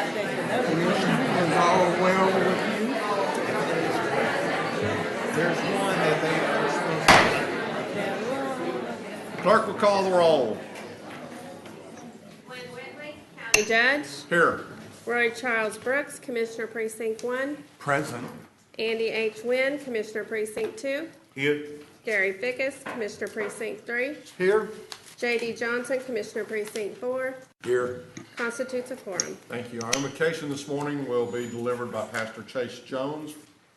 Is all well with you? There's one that they are supposed to. Clerk will call the roll. County Judge. Here. Roy Charles Brooks, Commissioner Precinct 1. Present. Andy H. Wynn, Commissioner Precinct 2. Here. Gary Fickus, Commissioner Precinct 3. Here. J.D. Johnson, Commissioner Precinct 4. Here. Constitutes a quorum. Thank you. Our invocation this morning will be delivered by Pastor Chase Jones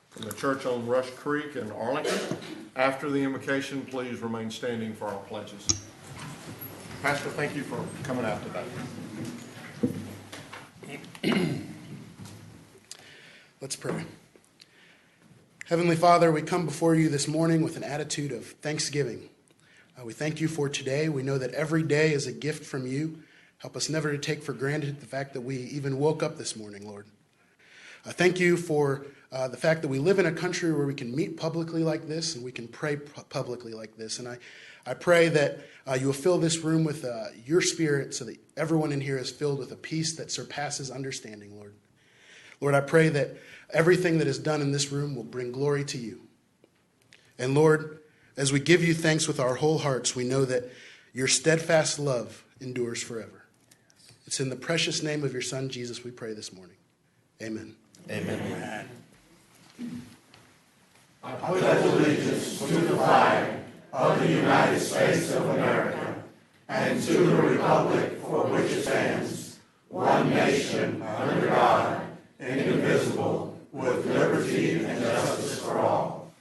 from the church on Rush Creek in Arlington. After the invocation, please remain standing for our pledges. Pastor, thank you for coming out today. Let's pray. Heavenly Father, we come before you this morning with an attitude of thanksgiving. We thank you for today. We know that every day is a gift from you. Help us never to take for granted the fact that we even woke up this morning, Lord. Thank you for the fact that we live in a country where we can meet publicly like this and we can pray publicly like this. And I pray that you will fill this room with your spirit so that everyone in here is filled with a peace that surpasses understanding, Lord. Lord, I pray that everything that is done in this room will bring glory to you. And Lord, as we give you thanks with our whole hearts, we know that your steadfast love endures forever. It's in the precious name of your Son, Jesus, we pray this morning. Amen. Amen. I pledge allegiance to the flag of the United States of America and to the republic for which it stands, one nation, under God, indivisible, with liberty and justice for all.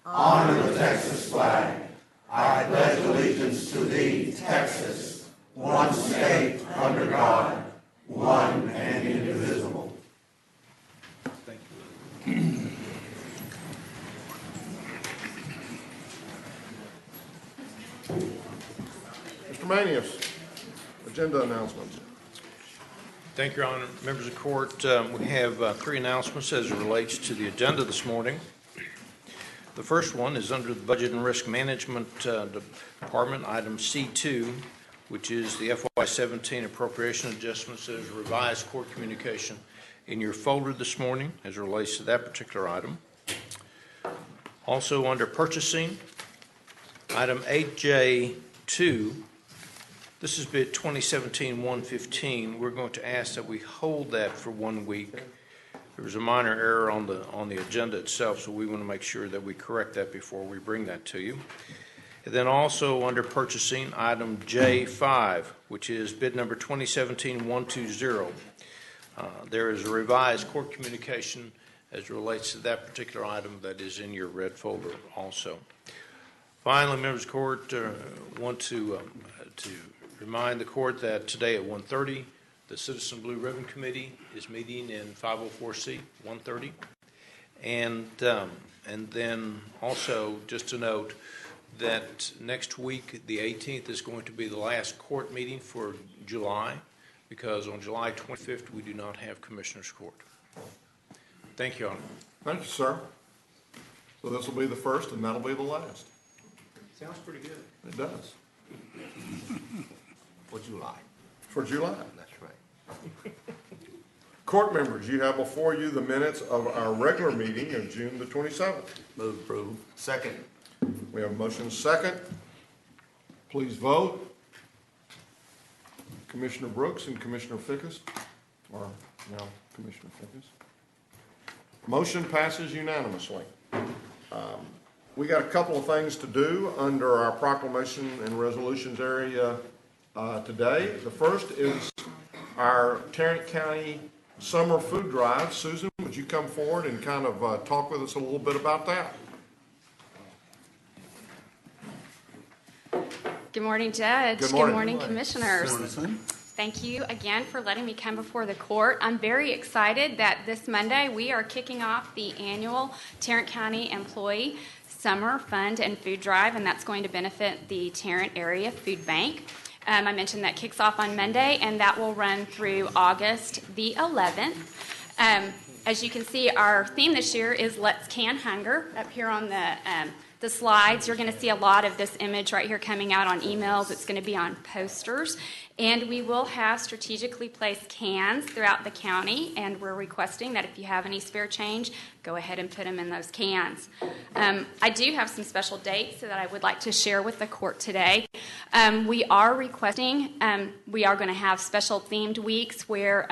Honor the Texas flag. I pledge allegiance to thee, Texas, one state, under God, one and indivisible. Thank you. Mr. Manius, agenda announcements. Thank you, Your Honor. Members of the court, we have three announcements as it relates to the agenda this morning. The first one is under the Budget and Risk Management Department, item C2, which is the FY17 appropriation adjustments as revised court communication in your folder this morning as it relates to that particular item. Also under purchasing, item 8J2, this is bid 2017-115. We're going to ask that we hold that for 1 week. There was a minor error on the agenda itself, so we want to make sure that we correct that before we bring that to you. And then also under purchasing, item J5, which is bid number 2017-120. There is a revised court communication as it relates to that particular item that is in your red folder also. Finally, members of the court, want to remind the court that today at 1:30, the Citizen Blue Ribbon Committee is meeting in 504C, 1:30. And then also just to note that next week, the 18th, is going to be the last court meeting for July, because on July 25th, we do not have Commissioners Court. Thank you, Your Honor. Thank you, sir. So this will be the first and that'll be the last. Sounds pretty good. It does. For July. For July. That's right. Court members, you have before you the minutes of our regular meeting of June the 27th. Move approve. Second. We have a motion second. Please vote. Commissioner Brooks and Commissioner Fickus, or now Commissioner Fickus. Motion passes unanimously. We got a couple of things to do under our proclamation and resolutions area today. The first is our Tarrant County Summer Food Drive. Susan, would you come forward and kind of talk with us a little bit about that? Good morning, Judge. Good morning. Good morning, Commissioners. Susan. Thank you again for letting me come before the court. I'm very excited that this Monday we are kicking off the annual Tarrant County Employee Summer Fund and Food Drive, and that's going to benefit the Tarrant Area Food Bank. I mentioned that kicks off on Monday, and that will run through August the 11th. As you can see, our theme this year is Let's Can Hunger. Up here on the slides, you're going to see a lot of this image right here coming out on emails. It's going to be on posters. And we will have strategically placed cans throughout the county, and we're requesting that if you have any spare change, go ahead and put them in those cans. I do have some special dates that I would like to share with the court today. We are requesting, we are going to have special themed weeks where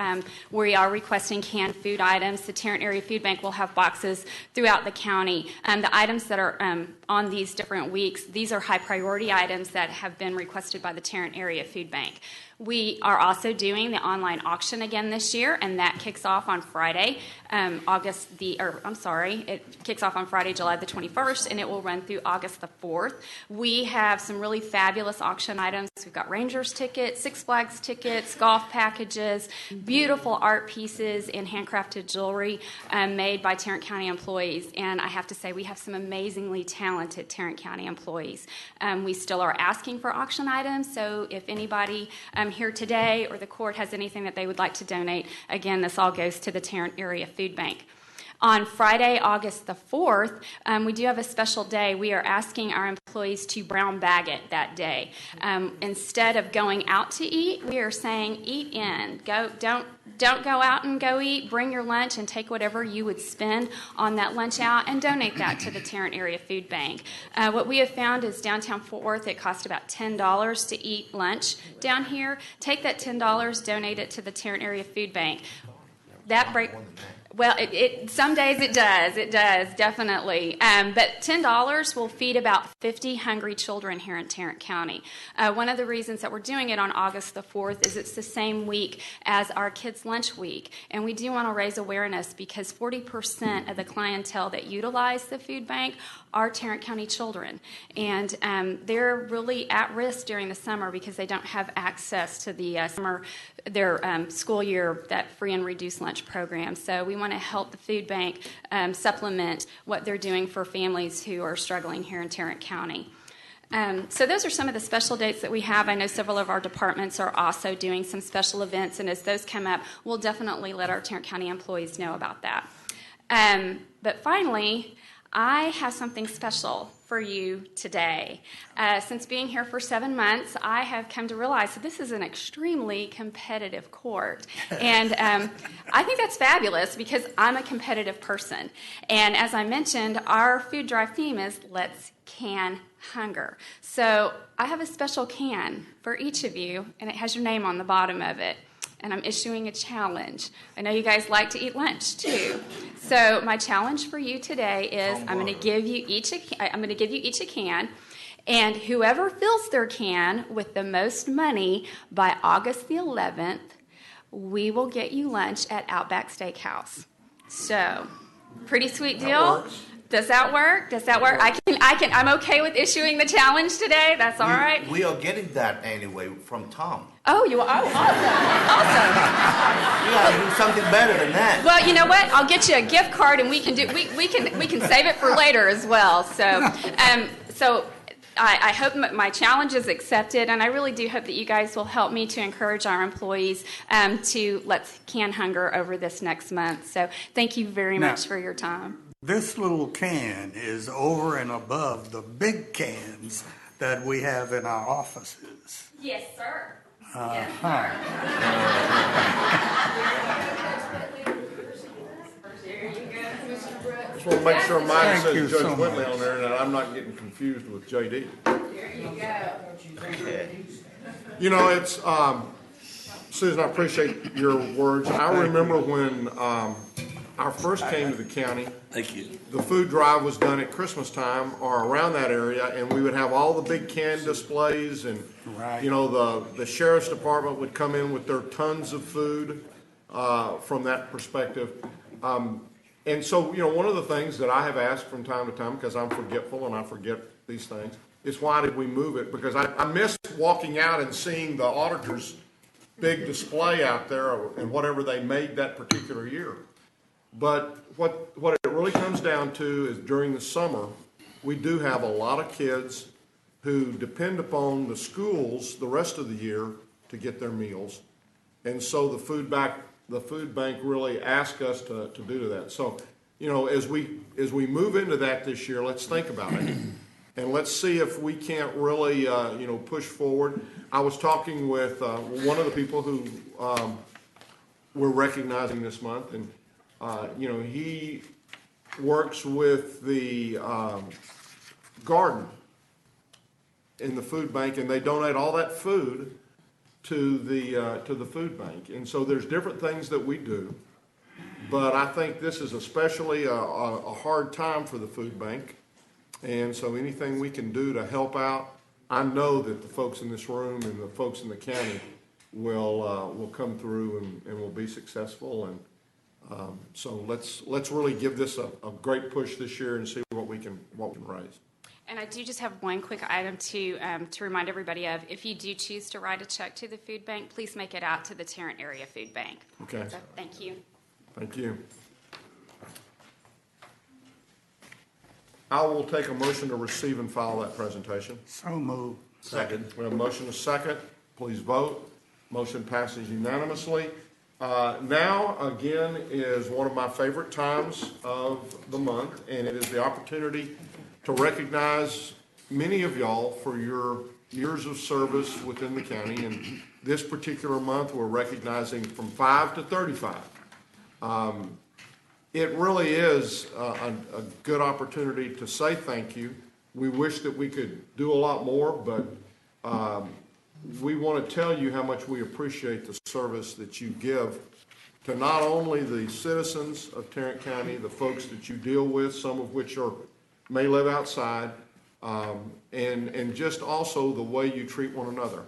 we are requesting canned food items. The Tarrant Area Food Bank will have boxes throughout the county. The items that are on these different weeks, these are high priority items that have been requested by the Tarrant Area Food Bank. We are also doing the online auction again this year, and that kicks off on Friday, it kicks off on Friday, July the 21st, and it will run through August the 4th. We have some really fabulous auction items. We've got Rangers tickets, Six Flags tickets, golf packages, beautiful art pieces, and handcrafted jewelry made by Tarrant County employees. And I have to say, we have some amazingly talented Tarrant County employees. We still are asking for auction items, so if anybody here today or the court has anything that they would like to donate, again, this all goes to the Tarrant Area Food Bank. On Friday, August the 4th, we do have a special day. We are asking our employees to brown bag it that day. Instead of going out to eat, we are saying eat in. Don't go out and go eat. Bring your lunch and take whatever you would spend on that lunch out and donate that to the Tarrant Area Food Bank. What we have found is downtown Fort Worth, it costs about $10 to eat lunch down here. Take that $10, donate it to the Tarrant Area Food Bank. Well, some days it does, definitely. But $10 will feed about 50 hungry children here in Tarrant County. One of the reasons that we're doing it on August the 4th is it's the same week as our Kids Lunch Week. And we do want to raise awareness because 40% of the clientele that utilize the food bank are Tarrant County children. And they're really at risk during the summer because they don't have access to the their school year, that free and reduced lunch program. So we want to help the food bank supplement what they're doing for families who are struggling here in Tarrant County. So those are some of the special dates that we have. I know several of our departments are also doing some special events, and as those come up, we'll definitely let our Tarrant County employees know about that. But finally, I have something special for you today. Since being here for 7 months, I have come to realize that this is an extremely competitive court. And I think that's fabulous because I'm a competitive person. And as I mentioned, our food drive theme is Let's Can Hunger. So I have a special can for each of you, and it has your name on the bottom of it. And I'm issuing a challenge. I know you guys like to eat lunch too. So my challenge for you today is I'm going to give you each a can, and whoever fills their can with the most money by August the 11th, we will get you lunch at Outback Steakhouse. So, pretty sweet deal. Does that work? I'm okay with issuing the challenge today. That's all right. We are getting that anyway from Tom. Oh, you are? Oh, awesome. You gotta do something better than that. Well, you know what? I'll get you a gift card, and we can save it for later as well. So, I hope my challenge is accepted, and I really do hope that you guys will help me to encourage our employees to Let's Can Hunger over this next month. So, thank you very much for your time. This little can is over and above the big cans that we have in our offices. Yes, sir. Just want to make sure mine Thank you says Judge so Whitley much. on there and that I'm not getting confused with JD. There you go. You know, it's, Susan, I appreciate your words. I remember when I first came to the county. Thank you. The food drive was done at Christmas time or around that area, and we would have all the big can displays, and you know, the sheriff's department would come in with their tons of food from that perspective. And so, you know, one of the things that I have asked from time to time, because I'm forgetful and I forget these things, is why did we move it? Because I missed walking out and seeing the auditor's big display out there and whatever they made that particular year. But what it really comes down to is during the summer, we do have a lot of kids who depend upon the schools the rest of the year to get their meals. And so the food bank really asked us to do that. So, you know, as we move into that this year, let's think about it. and let's see if we can't really, push forward. I was talking with one of the people who we're recognizing this month, and he works with the garden in the food bank, and they donate all that food to the food bank. And so there's different things that we do, but I think this is especially a hard time for the food bank. And so anything we can do to help out, I know that the folks in this room and the folks in the county will come through and will be successful. And so let's really give this a great push this year and see what we can raise. And I do just have one quick item to remind everybody of. If you do choose to write a check to the food bank, please make it out to the Tarrant Area Food Bank. Okay. So, thank you. Thank you. I will take a motion to receive and file that presentation. So moved. Second. We have a motion, a second. Please vote. Motion passes unanimously. Now, again, is one of my favorite times of the month, and it is the opportunity to recognize many of y'all for your years of service within the county. And this particular month, we're recognizing from 5 to 35. It really is a good opportunity to say thank you. We wish that we could do a lot more, but we want to tell you how much we appreciate the service that you give to not only the citizens of Tarrant County, the folks that you deal with, some of which may live outside, and just also the way you treat one another.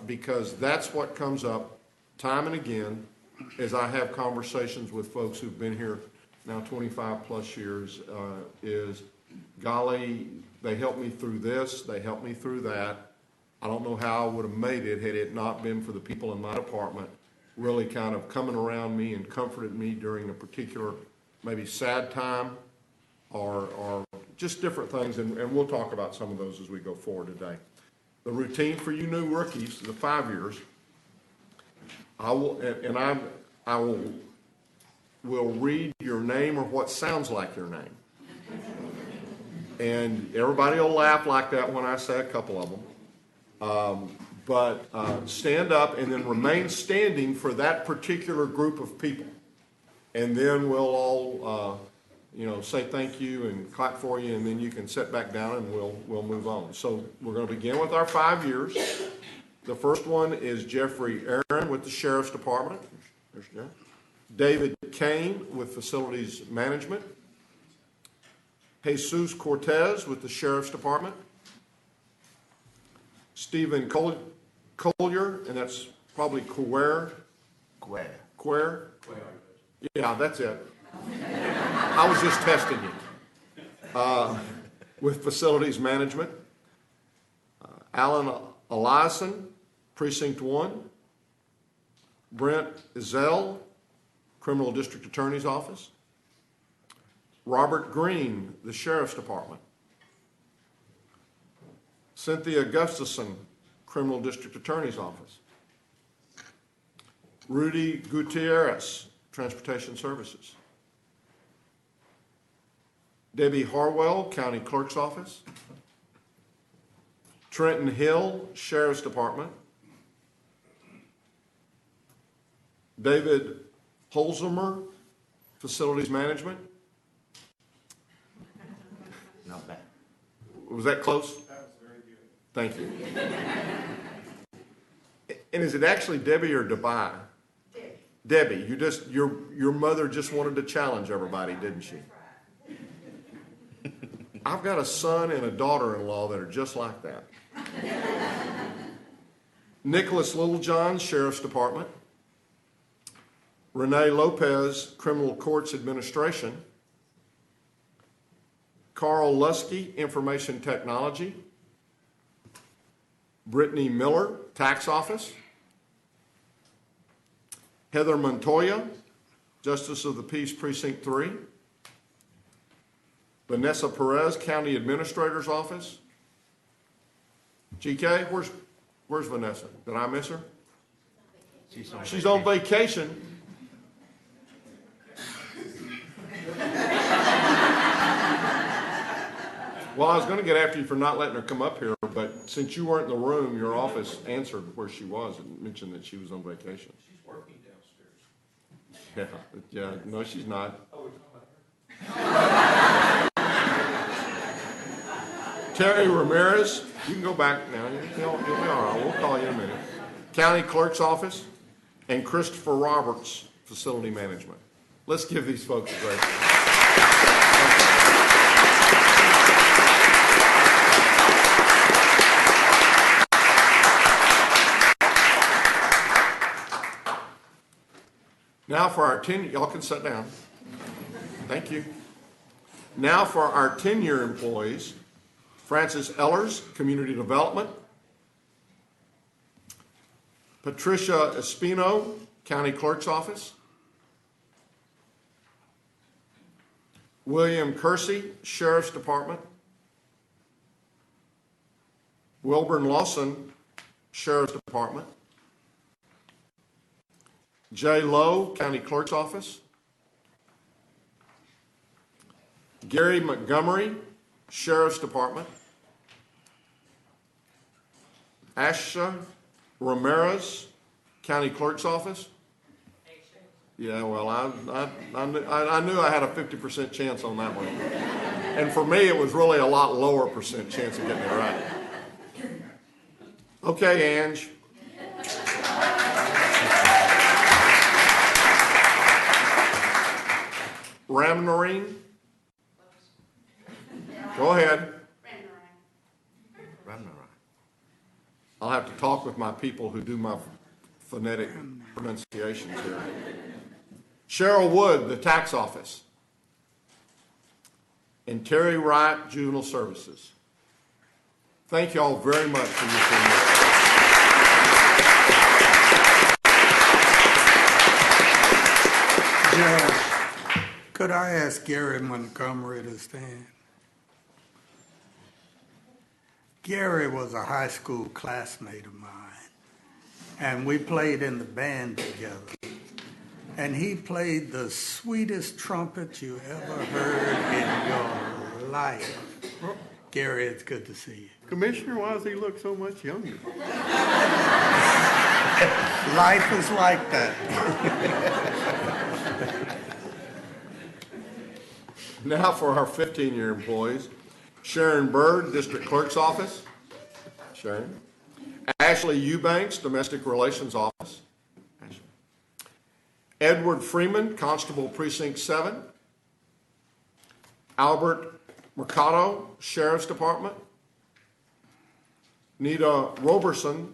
Because that's what comes up time and again as I have conversations with folks who've been here now 25 plus years, is golly, they helped me through this, they helped me through that. I don't know how I would have made it had it not been for the people in my department really kind of coming around me and comforted me during a particular maybe sad time or just different things, and we'll talk about some of those as we go forward today. The routine for you new rookies, the 5 years, I will read your name or what sounds like your name. And everybody will laugh like that when I say a couple of them. But stand up and then remain standing for that particular group of people. And then we'll all, say thank you and clap for you, and then you can sit back down and we'll move on. So we're going to begin with our 5 years. The first one is Jeffrey Aaron with the Sheriff's Department. There's Jeff. David Kane with Facilities Management. Jesus Cortez with the Sheriff's Department. Stephen Collier, and that's probably Quare. Yeah, that's it. I was just testing you. With Facilities Management. Alan Eliason, Precinct 1. Brent Ezell, Criminal District Attorney's Office. Robert Green, the Sheriff's Department. Cynthia Gustafson, Criminal District Attorney's Office. Rudy Gutierrez, Transportation Services. Debbie Harwell, County Clerk's Office. Trenton Hill, Sheriff's Department. David Holzheimer, Facilities Management. Not bad. Was that close? That was very good. Thank you. And is it actually Debbie or Dubai? Debbie. Your mother just wanted to challenge everybody, didn't she? I've got a son and a daughter-in-law that are just like that. Nicholas Littlejohn, Sheriff's Department. Renee Lopez, Criminal Courts Administration. Carl Lusky, Information Technology. Brittany Miller, Tax Office. Heather Montoya, Justice of the Peace, Precinct 3. Vanessa Perez, County Administrator's Office. GK, where's Vanessa? Did I miss her? She's on vacation. Well, I was going to get after you for not letting her come up here, but since you weren't in the room, your office answered where she was and mentioned that she was on vacation. She's working downstairs. Yeah, no, she's not. Terry Ramirez, you can go back now. You'll be all right. We'll call you in a minute. County Clerk's Office, and Christopher Roberts, Facility Management. Let's give these folks a break. Now for our tenure, y'all can sit down. Thank you. Now for our tenure employees, Francis Ellers, Community Development. Patricia Espino, County Clerk's Office. William Kersey, Sheriff's Department. Wilburn Lawson, Sheriff's Department. Jay Lowe, County Clerk's Office. Gary Montgomery, Sheriff's Department. Asha Ramirez, County Clerk's Office. Yeah, well, I knew I had a 50% chance on that one. And for me, it was really a lot lower percent chance of getting it right. Okay, Ange. Ramnarine. Go ahead. I'll have to talk with my people who do my phonetic pronunciations here. Cheryl Wood, the Tax Office. And Terry Wright, Juvenile Services. Thank you all very much for your service. Judge, could I ask Gary Montgomery to stand? Gary was a high school classmate of mine, and we played in the band together. And he played the sweetest trumpet you ever heard in your life. Gary, it's good to see you. Commissioner, why does he look so much younger? Life is like that. Now for our 15-year employees. Sharon Bird, District Clerk's Office. Sharon. Ashley Eubanks, Domestic Relations Office. Ashley. Edward Freeman, Constable Precinct 7. Albert Mercado, Sheriff's Department. Nita Roberson,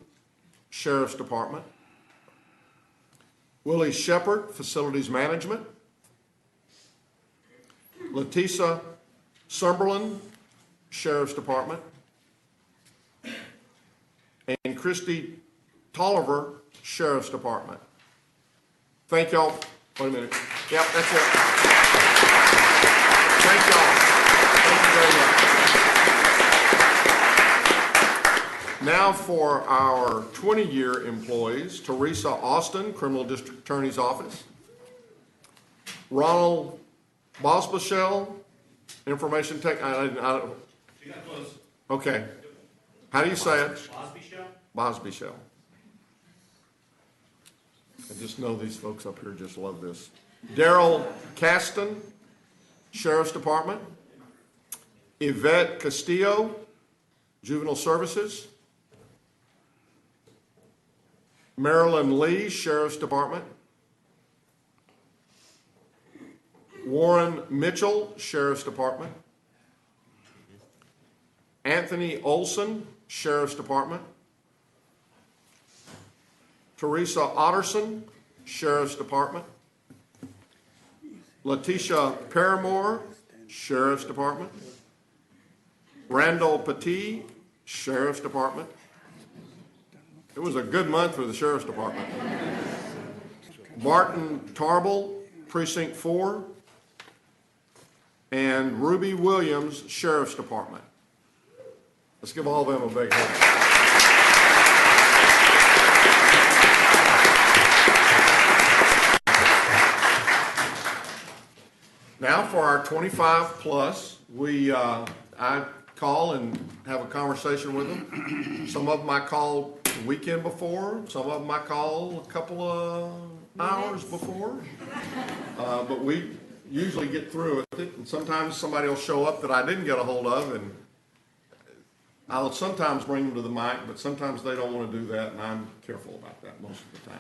Sheriff's Department. Willie Shepard, Facilities Management. Letisa Sumberlin, Sheriff's Department. And Christy Tolliver, Sheriff's Department. Thank y'all. Wait a minute. Yep, that's it. Thank y'all. Thank you very much. Now for our 20-year employees, Teresa Austin, Criminal District Attorney's Office. Ronald Bosbashell, Information Tech. Okay. How do you say it? Bosbashell. I just know these folks up here just love this. Daryl Caston, Sheriff's Department. Yvette Castillo, Juvenile Services. Marilyn Lee, Sheriff's Department. Warren Mitchell, Sheriff's Department. Anthony Olson, Sheriff's Department. Teresa Otterson, Sheriff's Department. Letitia Paramore, Sheriff's Department. Randall Petit, Sheriff's Department. It was a good month for the Sheriff's Department. Martin Tarble, Precinct 4. And Ruby Williams, Sheriff's Department. Let's give all of them a big hand. Now for our 25 plus, I call and have a conversation with them. Some of them I call the weekend before, some of them I call a couple of hours before. But we usually get through with it, and sometimes somebody will show up that I didn't get a hold of, and I'll sometimes bring them to the mic, but sometimes they don't want to do that, and I'm careful about that most of the time.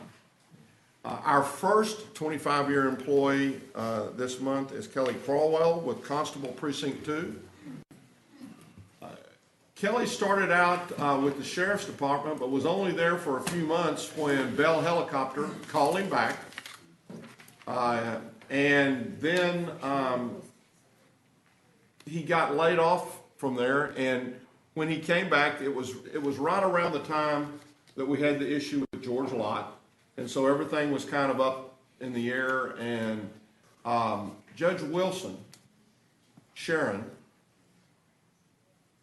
Our first 25-year employee this month is Kelly Crawwell with Constable Precinct 2. Kelly started out with the Sheriff's Department, but was only there for a few months when Bell Helicopter called him back. And then he got laid off from there, and when he came back, it was right around the time that we had the issue with George Lott, and so everything was kind of up in the air, and Judge Wilson, Sharon,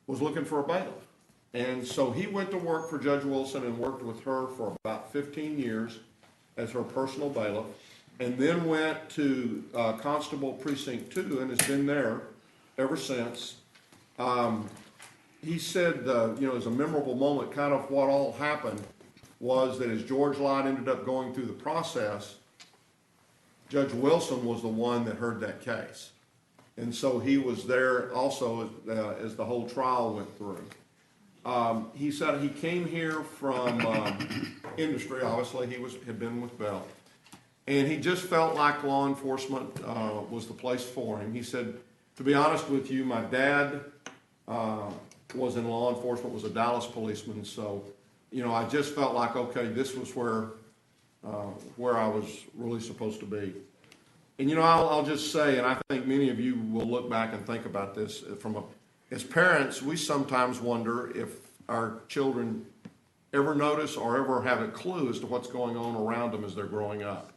was looking for a bailiff. And so he went to work for Judge Wilson and worked with her for about 15 years as her personal bailiff, and then went to Constable Precinct 2 and has been there ever since. He said, as a memorable moment, kind of what all happened was that as George Lott ended up going through the process, Judge Wilson was the one that heard that case. And so he was there also as the whole trial went through. He said he came here from industry, obviously. He had been with Bell. And he just felt like law enforcement was the place for him. He said, to be honest with you, my dad was in law enforcement, was a Dallas policeman. So, I just felt like, okay, this was where I was really supposed to be. And I'll just say, and I think many of you will look back and think about this as parents, we sometimes wonder if our children ever notice or ever have a clue as to what's going on around them as they're growing up.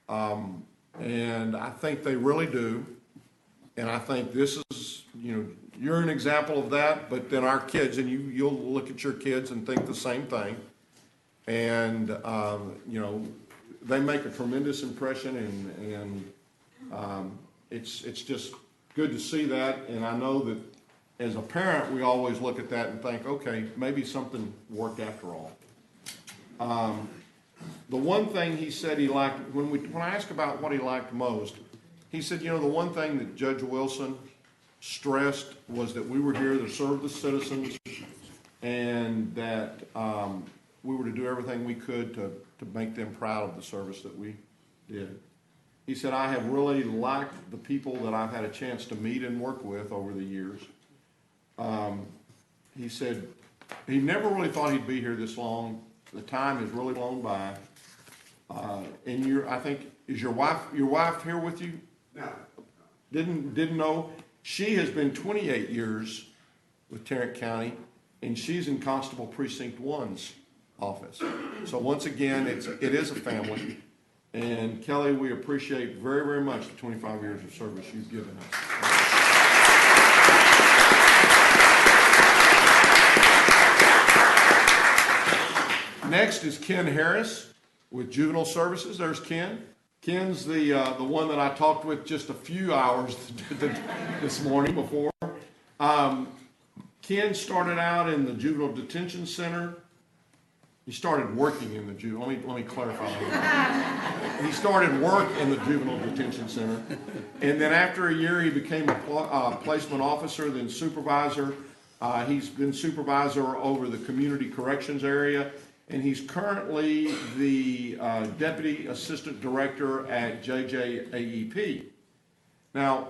And I think they really do. And I think this is, you're an example of that, but then our kids, and you'll look at your kids and think the same thing. And, they make a tremendous impression, and it's just good to see that. And I know that as a parent, we always look at that and think, okay, maybe something worked after all. The one thing he said he liked, when I asked about what he liked most, he said, the one thing that Judge Wilson stressed was that we were here to serve the citizens, and that we were to do everything we could to make them proud of the service that we did. He said, I have really liked the people that I've had a chance to meet and work with over the years. He said he never really thought he'd be here this long. The time has really flown by. And I think, is your wife here with you? No. Didn't know. She has been 28 years with Tarrant County, and she's in Constable Precinct 1's office. So once again, it is a family. And Kelly, we appreciate very, very much the 25 years of service you've given us. Next is Ken Harris with Juvenile Services. There's Ken. Ken's the one that I talked with just a few hours this morning before. Ken started out in the Juvenile Detention Center. He started working in the juvenile. Let me clarify that. He started work in the Juvenile Detention Center, and then after a year, he became a placement officer, then supervisor. He's been supervisor over the community corrections area, and he's currently the deputy assistant director at JJAEP. Now,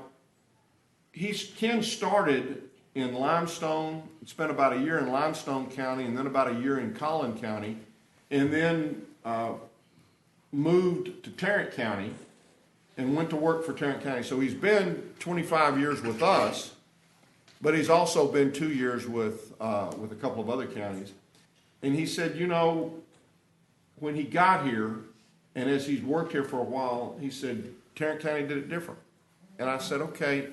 Ken started in Limestone, spent about a year in Limestone County, and then about a year in Collin County, and then moved to Tarrant County and went to work for Tarrant County. So he's been 25 years with us, but he's also been 2 years with a couple of other counties. And he said, when he got here, and as he's worked here for a while, he said, Tarrant County did it different. And I said, okay,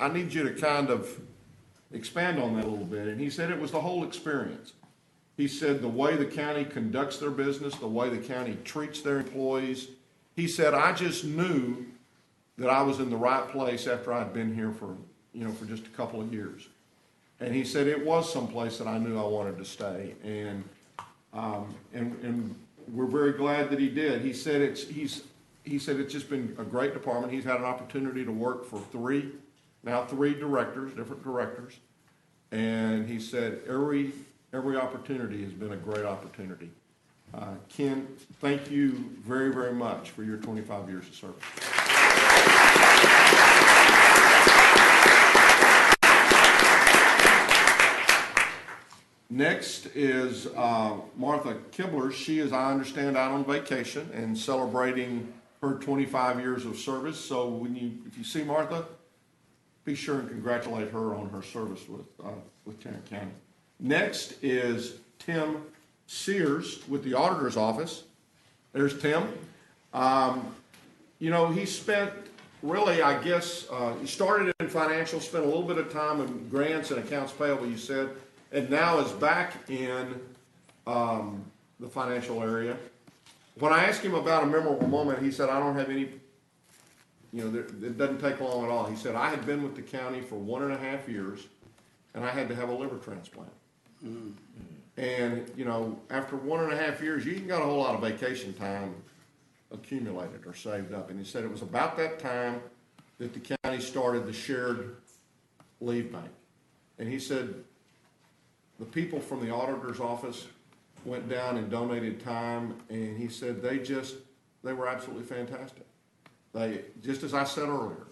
I need you to kind of expand on that a little bit. And he said it was the whole experience. He said the way the county conducts their business, the way the county treats their employees. He said, I just knew that I was in the right place after I'd been here for just a couple of years. And he said, it was someplace that I knew I wanted to stay. And we're very glad that he did. He said it's just been a great department. He's had an opportunity to work for three directors, different directors. And he said every opportunity has been a great opportunity. Ken, thank you very, very much for your 25 years of service. Next is Martha Kibler. She is, I understand, out on vacation and celebrating her 25 years of service. So if you see Martha, be sure and congratulate her on her service with Tarrant County. Next is Tim Sears with the Auditor's Office. There's Tim. He spent really, I guess, he started in financial, spent a little bit of time in grants and accounts payable, you said, and now is back in the financial area. When I asked him about a memorable moment, he said, I don't have any, it doesn't take long at all. He said, I had been with the county for 1.5 years, and I had to have a liver transplant. Mm. And, after 1.5 years, you ain't got a whole lot of vacation time accumulated or saved up. And he said it was about that time that the county started the shared leave bank. And he said the people from the auditor's office went down and donated time, and he said they were absolutely fantastic. Just as I said earlier,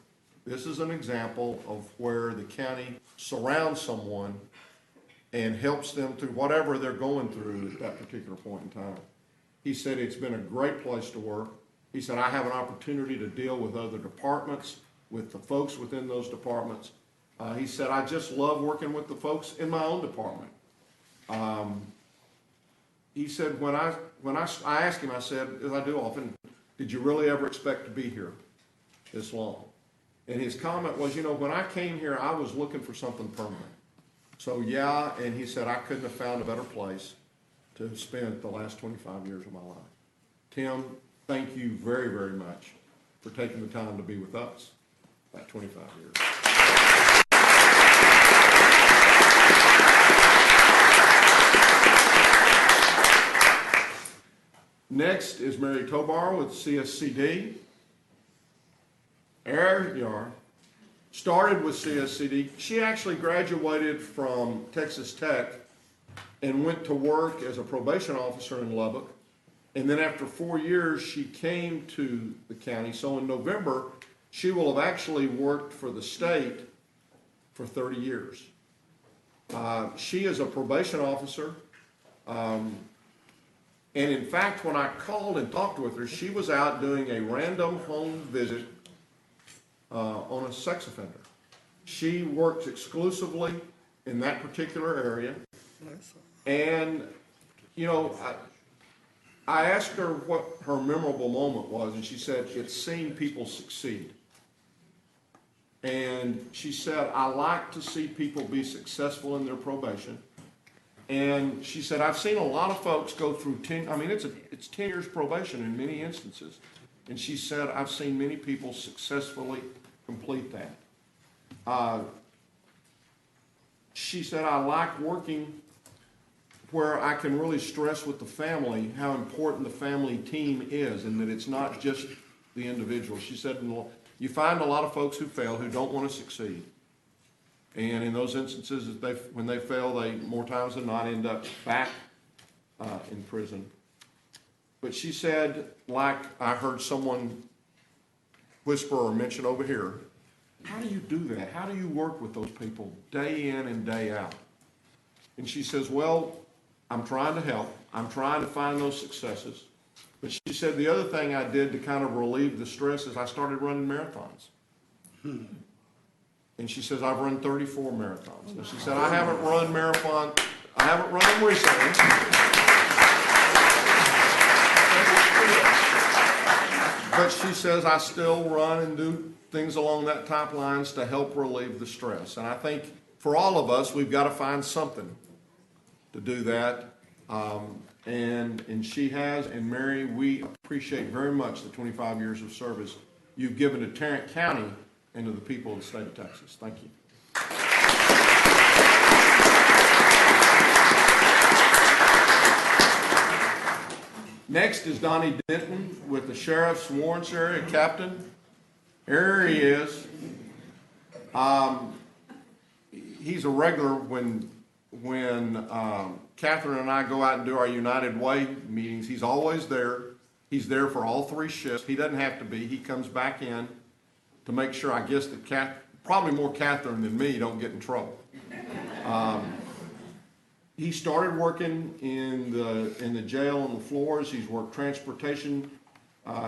this is an example of where the county surrounds someone and helps them through whatever they're going through at that particular point in time. He said it's been a great place to work. He said, I have an opportunity to deal with other departments, with the folks within those departments. He said, I just love working with the folks in my own department. He said, when I asked him, I said, as I do often, did you really ever expect to be here this long? And his comment was, when I came here, I was looking for something permanent. So yeah, and he said, I couldn't have found a better place to have spent the last 25 years of my life. Tim, thank you very, very much for taking the time to be with us that 25 years. Next is Mary Cobar with Cscd. There you are. Started with Cscd. She actually graduated from Texas Tech and went to work as a probation officer in Lubbock. And then after 4 years, she came to the county. So in November, she will have actually worked for the state for 30 years. She is a probation officer. And in fact, when I called and talked with her, she was out doing a random home visit on a sex offender. She works exclusively in that particular area. And, I asked her what her memorable moment was, and she said, it's seeing people succeed. And she said, I like to see people be successful in their probation. And she said, I've seen a lot of folks go through 10, it's 10 years probation in many instances. And she said, I've seen many people successfully complete that. She said, I like working where I can really stress with the family how important the family team is and that it's not just the individual. She said, you find a lot of folks who fail who don't want to succeed. And in those instances, when they fail, they more times than not end up back in prison. But she said, like I heard someone whisper or mention over here, how do you do that? How do you work with those people day in and day out? And she says, well, I'm trying to help. I'm trying to find those successes. But she said the other thing I did to kind of relieve the stress is I started running marathons. And she says, I've run 34 marathons. And she said, I haven't run them recently. But she says, I still run and do things along that type lines to help relieve the stress. And I think for all of us, we've got to find something to do that. And she has. And Mary, we appreciate very much the 25 years of service you've given to Tarrant County and to the people of the state of Texas. Thank you. Next is Donnie Denton with the Sheriff's Warrants Area Captain. Here he is. He's a regular when Catherine and I go out and do our United Way meetings. He's always there. He's there for all 3 shifts. He doesn't have to be. He comes back in to make sure, I guess, that probably more Catherine than me don't get in trouble. He started working in the jail on the floors. He's worked transportation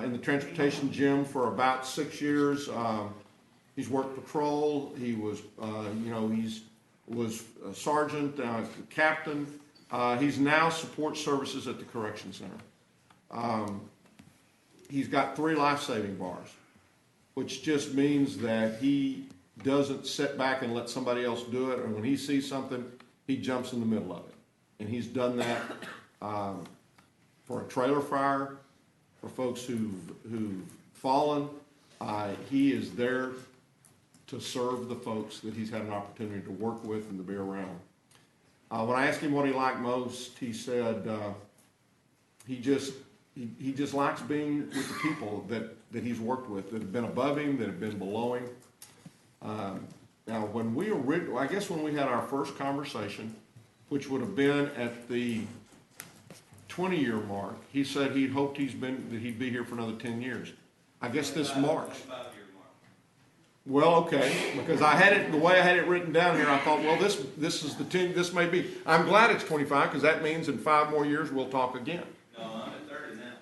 in the transportation gym for about 6 years. He's worked patrol. He was, was a sergeant, captain. He's now support services at the correction center. He's got 3 life-saving bars, which just means that he doesn't sit back and let somebody else do it, or when he sees something, he jumps in the middle of it. And he's done that for a trailer fire, for folks who've fallen. He is there to serve the folks that he's had an opportunity to work with and to be around. When I asked him what he liked most, he said he just likes being with the people that he's worked with, that have been above him, that have been below him. Now, when we had our first conversation, which would have been at the 20-year mark, he said he hoped that he'd be here for another 10 years. I guess this marks. Well, okay, because the way I had it written down here, I thought, well, this is the 10. This may be. I'm glad it's 25 because that means in 5 more years we'll talk again. No, I'm at 30 now.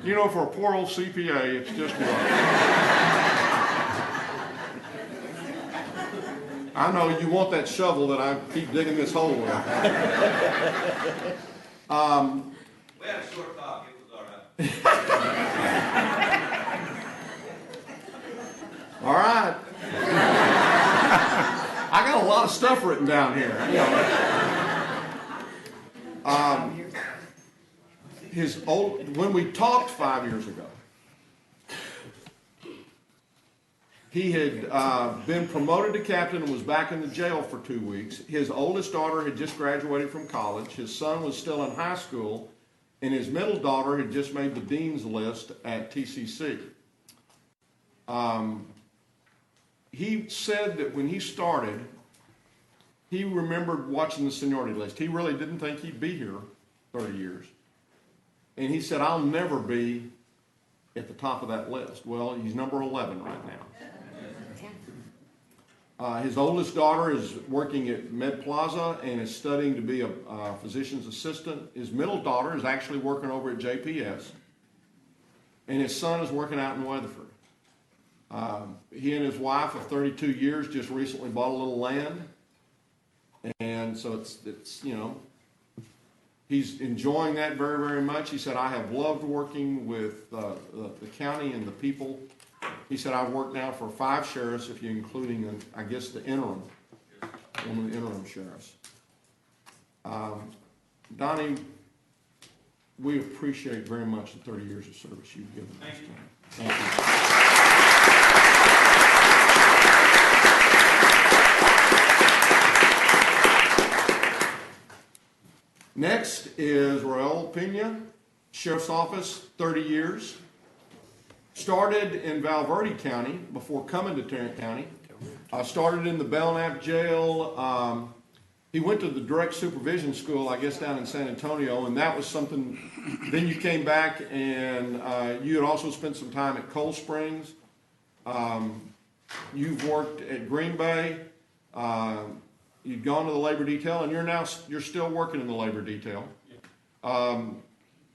You know, for a poor old CPA, it's just rough. I know you want that shovel that I keep digging this hole with. We had a short talk. It was all right. All right. I got a lot of stuff written down here. When we talked 5 years ago, he had been promoted to captain and was back in the jail for 2 weeks. His oldest daughter had just graduated from college. His son was still in high school, and his middle daughter had just made the dean's list at TCC. He said that when he started, he remembered watching the seniority list. He really didn't think he'd be here 30 years. And he said, I'll never be at the top of that list. Well, he's number 11 right now. His oldest daughter is working at Med Plaza and is studying to be a physician's assistant. His middle daughter is actually working over at JPS. And his son is working out in Weatherford. He and his wife of 32 years just recently bought a little land. And so it's he's enjoying that very, very much. He said, I have loved working with the county and the people. He said, I've worked now for 5 sheriffs, if you're including, one of the interim sheriffs. Donnie, we appreciate very much the 30 years of service you've given us. Thank you. Next is Raul Pena, Sheriff's Office, 30 years. Started in Valverde County before coming to Tarrant County. Started in the Belknap Jail. He went to the direct supervision school, I guess, down in San Antonio, and that was something. Then you came back and you had also spent some time at Cold Springs. You've worked at Green Bay. You'd gone to the labor detail, and you're still working in the labor detail. When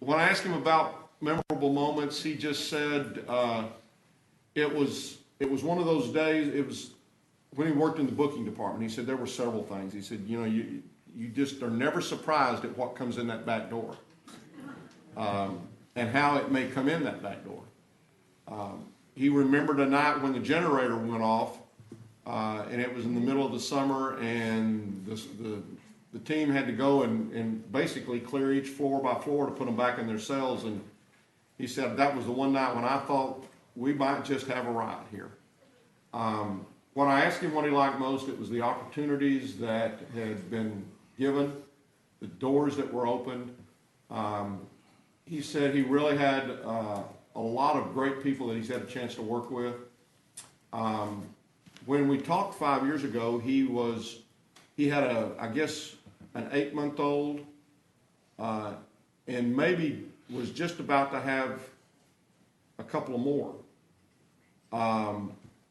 I asked him about memorable moments, he just said it was one of those days. It was when he worked in the booking department. He said there were several things. He said, you just are never surprised at what comes in that back door, and how it may come in that back door. He remembered a night when the generator went off. And it was in the middle of the summer, and the team had to go and basically clear each floor by floor to put them back in their cells. And he said that was the one night when I thought we might just have a riot here. When I asked him what he liked most, it was the opportunities that had been given, the doors that were opened, He said he really had a lot of great people that he's had a chance to work with. When we talked 5 years ago, he had I guess an 8-month-old, and maybe was just about to have a couple of more.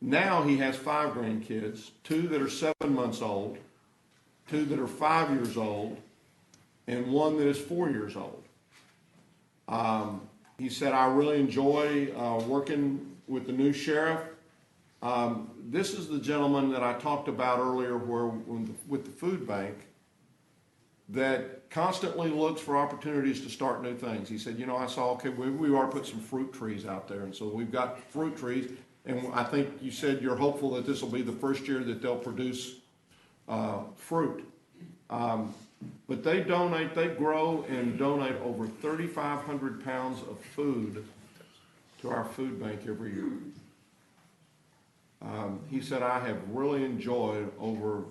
Now he has 5 grandkids, 2 that are 7 months old, 2 that are 5 years old, and 1 that is 4 years old. He said, I really enjoy working with the new sheriff. This is the gentleman that I talked about earlier with the food bank that constantly looks for opportunities to start new things. He said, I saw, okay, we ought to put some fruit trees out there. And so we've got fruit trees. And I think you said you're hopeful that this will be the first year that they'll produce fruit. But they grow and donate over 3,500 pounds of food to our food bank every year. He said, I have really enjoyed over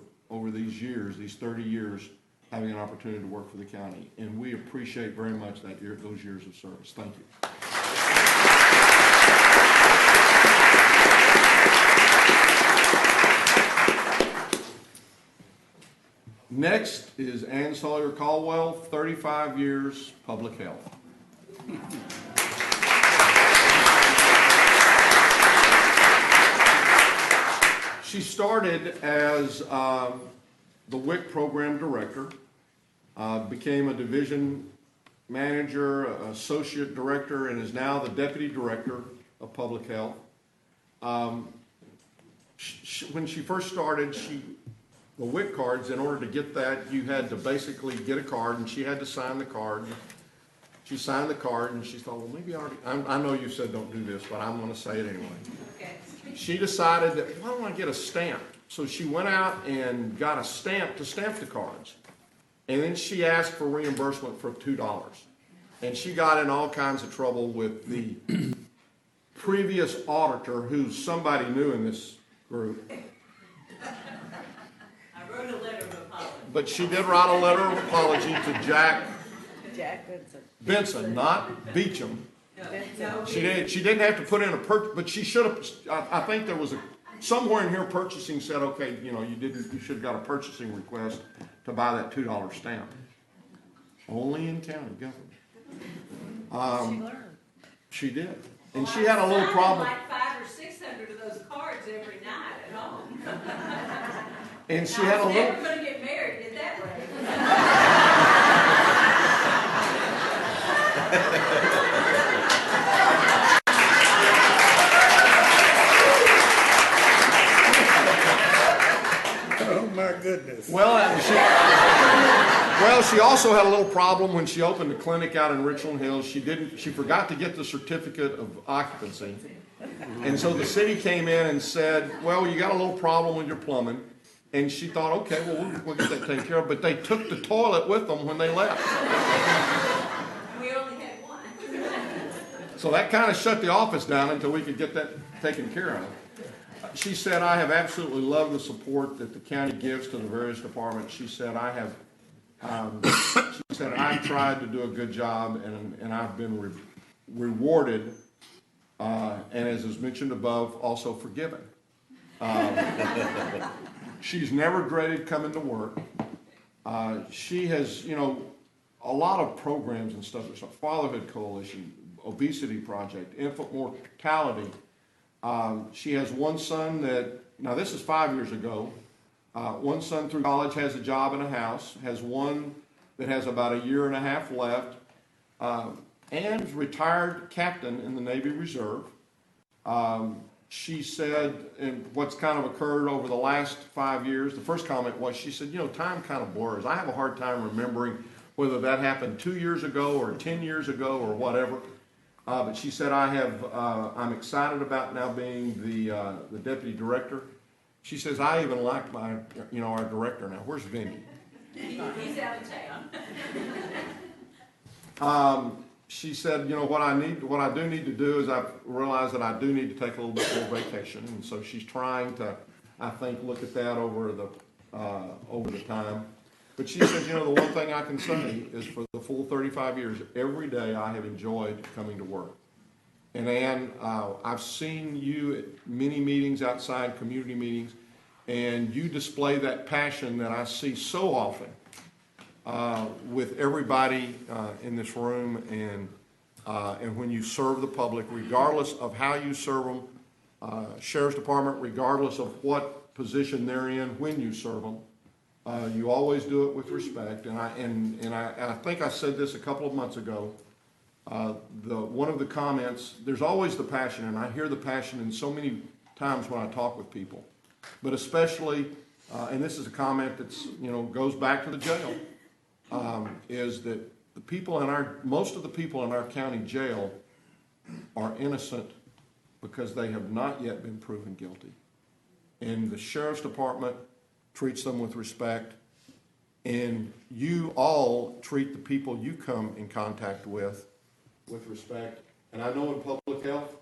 these years, these 30 years, having an opportunity to work for the county. And we appreciate very much those years of service. Thank you. Next is Ann Sawyer Caldwell, 35 years public health. She started as the WIC program director, became a division manager, associate director, and is now the deputy director of public health. When she first started, the WIC cards, in order to get that, you had to basically get a card, and she had to sign the card. She signed the card, and she thought, well, maybe I know you said don't do this, but I'm going to say it anyway. Okay. She decided that, why don't I get a stamp? So she went out and got a stamp to stamp the cards. And then she asked for reimbursement for $2. And she got in all kinds of trouble with the previous auditor, who's somebody new in this group. Wrote a letter of apology. But she did write a letter of apology to Jack Benson, not Beecham. No. She didn't have to put in a purchase, but she should have. I think there was somewhere in here purchasing said, okay, you should have got a purchasing request to buy that $2 stamp. Only in county government. She learned. She did, and she had a little problem. Like 500 or 600 of those cards every night at home. And she had a little. Never going to get married at that rate. Oh my goodness. Well, she also had a little problem when she opened the clinic out in Richland Hills. She forgot to get the certificate of occupancy. And so the city came in and said, well, you got a little problem with your plumbing. And she thought, okay, well, we'll get that taken care of. But they took the toilet with them when they left. We only had one. So that kind of shut the office down until we could get that taken care of. She said, I have absolutely loved the support that the county gives to the various departments. She said, I've tried to do a good job, and I've been rewarded, and as is mentioned above, also forgiven. She's never dreaded coming to work. She has, a lot of programs and stuff. There's a Fatherhood Coalition, Obesity Project, Infant Mortality. She has one son now this is 5 years ago. One son through college has a job in a house, has one that has about a year and a half left, and is retired captain in the Navy Reserve. She said, and what's kind of occurred over the last 5 years, the first comment was, she said, time kind of blurs. I have a hard time remembering whether that happened 2 years ago or 10 years ago or whatever. But she said, I'm excited about now being the deputy director. She says, I even like our director now. Where's Vinny? He's out of town. She said, what I do need to do is I've realized that I do need to take a little bit more vacation, and so she's trying to, I think, look at that over the time. But she says, the one thing I can say is for the full 35 years, every day I have enjoyed coming to work. And Ann, I've seen you at many meetings outside, community meetings, and you display that passion that I see so often with everybody in this room, and when you serve the public, regardless of how you serve them, Sheriff's Department, regardless of what position they're in, when you serve them, you always do it with respect. And I think I said this a couple of months ago. One of the comments, there's always the passion, and I hear the passion in so many times when I talk with people, but especially, and this is a comment that's goes back to the jail, is that most of the people in our county jail are innocent because they have not yet been proven guilty, and the Sheriff's Department treats them with respect, and you all treat the people you come in contact with respect. And I know in public health,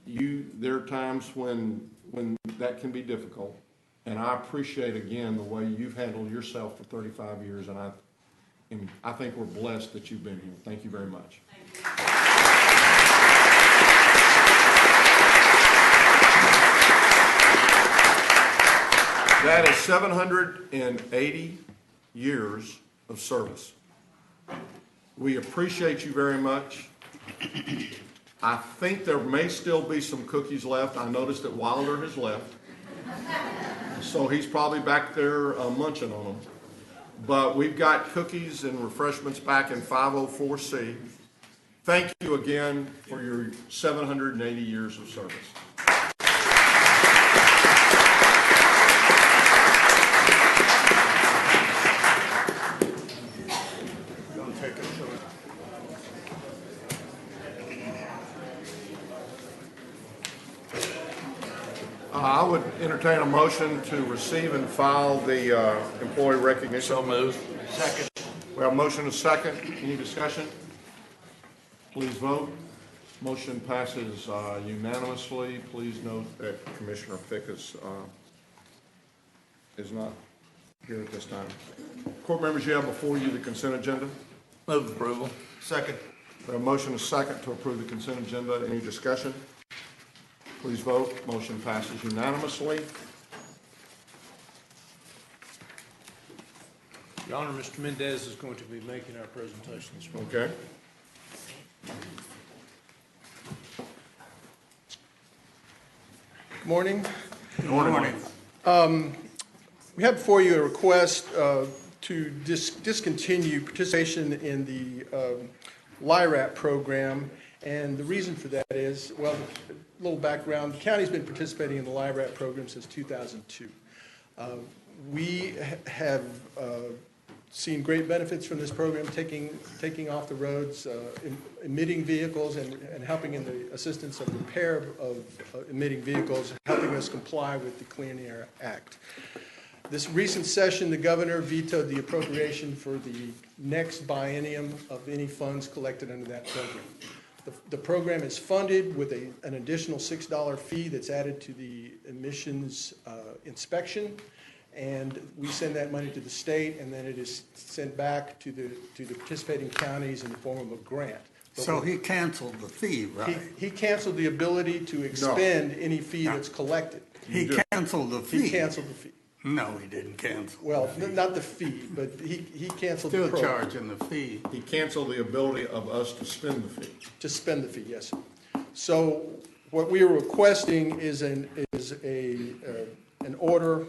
there are times when that can be difficult. And I appreciate, again, the way you've handled yourself for 35 years, and I think we're blessed that you've been here. Thank you very much. That is 780 years of service. We appreciate you very much. I think there may still be some cookies left. I noticed that Wilder has left, so he's probably back there munching on them. But we've got cookies and refreshments back in 504C. Thank you again for your 780 years of service. I would entertain a motion to receive and file the employee recognition. So moved. Second. We have a motion and a second. Any discussion? Please vote. Motion passes unanimously. Please note that Commissioner Fickus is not here at this time. Court members, you have before you the consent agenda. Move approval. Second. We have a motion and a second to approve the consent agenda. Any discussion? Please vote. Motion passes unanimously. Your Honor, Mr. Mendez is going to be making our presentation this morning. Okay. Good morning. Good morning. We have before you a request to discontinue participation in the Lyrap program, and the reason for that is, well, a little background, the county's been participating in the Lyrap program since 2002. We have seen great benefits from this program, taking off the roads, emitting vehicles, and helping in the assistance of repair of emitting vehicles, helping us comply with the Clean Air Act. This recent session, the governor vetoed the appropriation for the next biennium of any funds collected under that program. The program is funded with an additional $6 fee that's added to the emissions inspection, and we send that money to the state, and then it is sent back to the participating counties in the form of a grant. So he canceled the fee, right? He canceled the ability to expend any fee that's collected. He canceled the fee. He canceled the fee. No, he didn't cancel. Well, not the fee, but he canceled the Still program. charging the fee. He canceled the ability of us to spend the fee. To spend the fee, yes. So what we are requesting is an order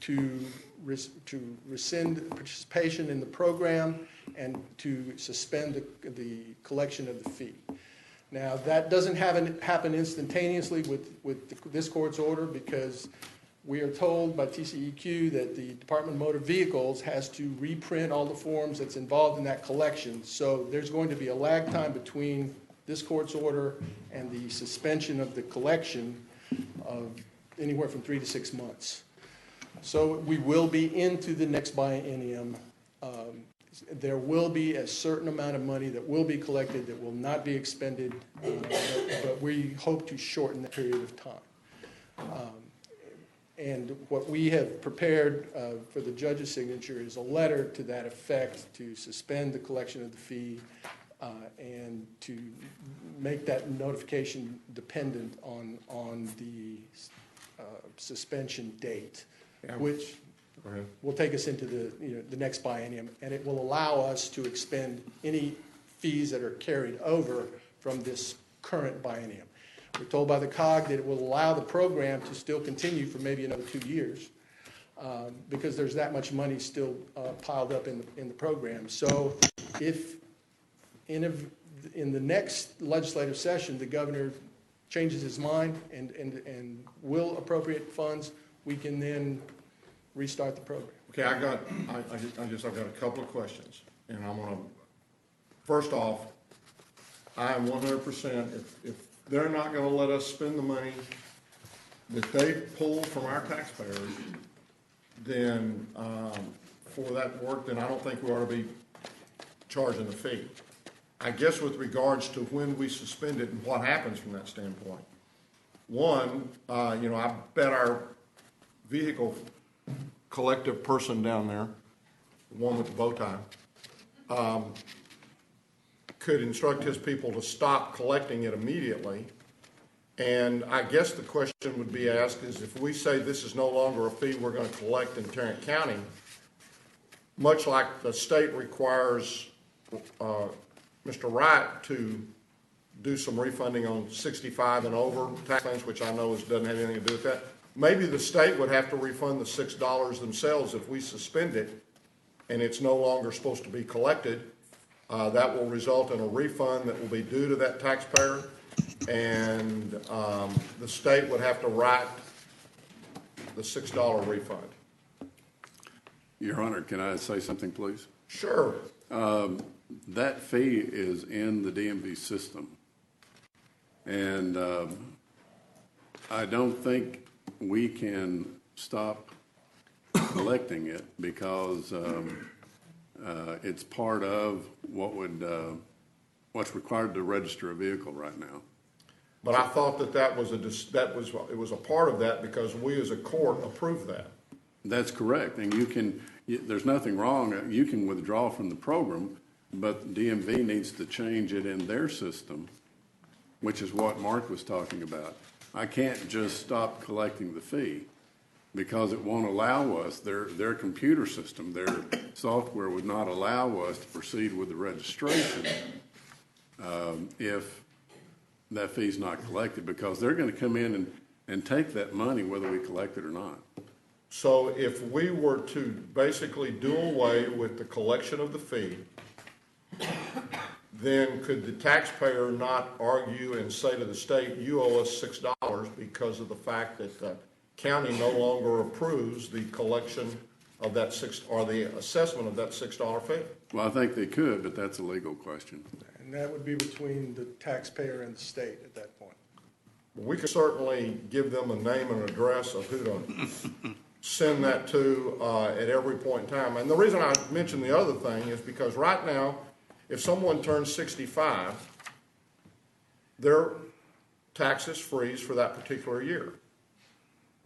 to rescind participation in the program and to suspend the collection of the fee. Now, that doesn't happen instantaneously with this court's order, because we are told by TCEQ that the Department of Motor Vehicles has to reprint all the forms that's involved in that collection. So there's going to be a lag time between this court's order and the suspension of the collection of anywhere from 3 to 6 months. So we will be into the next biennium. There will be a certain amount of money that will be collected that will not be expended, but we hope to shorten that period of time. And what we have prepared for the judge's signature is a letter to that effect to suspend the collection of the fee and to make that notification dependent on the suspension date, which will take us into the next biennium, and it will allow us to expend any fees that are carried over from this current biennium. We're told by the COG that it will allow the program to still continue for maybe another 2 years because there's that much money still piled up in the program. So if in the next legislative session the governor changes his mind and will appropriate funds, we can then restart the program. Okay, I've got a couple of questions, and I'm gonna, first off, I am 100%, if they're not gonna let us spend the money that they pull from our taxpayers, then, for that work, then I don't think we ought to be charging the fee. I guess with regards to when we suspend it and what happens from that standpoint. One, I bet our vehicle collective person down there, the one with the bow tie, could instruct his people to stop collecting it immediately. And I guess the question would be asked is if we say this is no longer a fee we're going to collect in Tarrant County, much like the state requires Mr. Wright to do some refunding on 65 and over tax claims, which I know doesn't have anything to do with that. Maybe the state would have to refund the $6 themselves if we suspend it and it's no longer supposed to be collected. That will result in a refund that will be due to that taxpayer, and the state would have to write the $6 refund. Your Honor, can I say something, please? Sure. That fee is in the DMV system, and I don't think we can stop collecting it because it's part of what's required to register a vehicle right now. But I thought it was a part of that because we as a court approved that. That's correct, and there's nothing wrong. You can withdraw from the program, but DMV needs to change it in their system, which is what Mark was talking about. I can't just stop collecting the fee because it won't allow us, their computer system, their software would not allow us to proceed with the registration if that fee's not collected, because they're going to come in and take that money whether we collect it or not. So if we were to basically do away with the collection of the fee, then could the taxpayer not argue and say to the state, you owe us $6 because of the fact that the county no longer approves the collection of that the assessment of that $6 fee? Well, I think they could, but that's a legal question. And that would be between the taxpayer and the state at that point. We could certainly give them a name and address of who to send that to at every point in time. And the reason I mention the other thing is because right now, if someone turns 65, their taxes freeze for that particular year.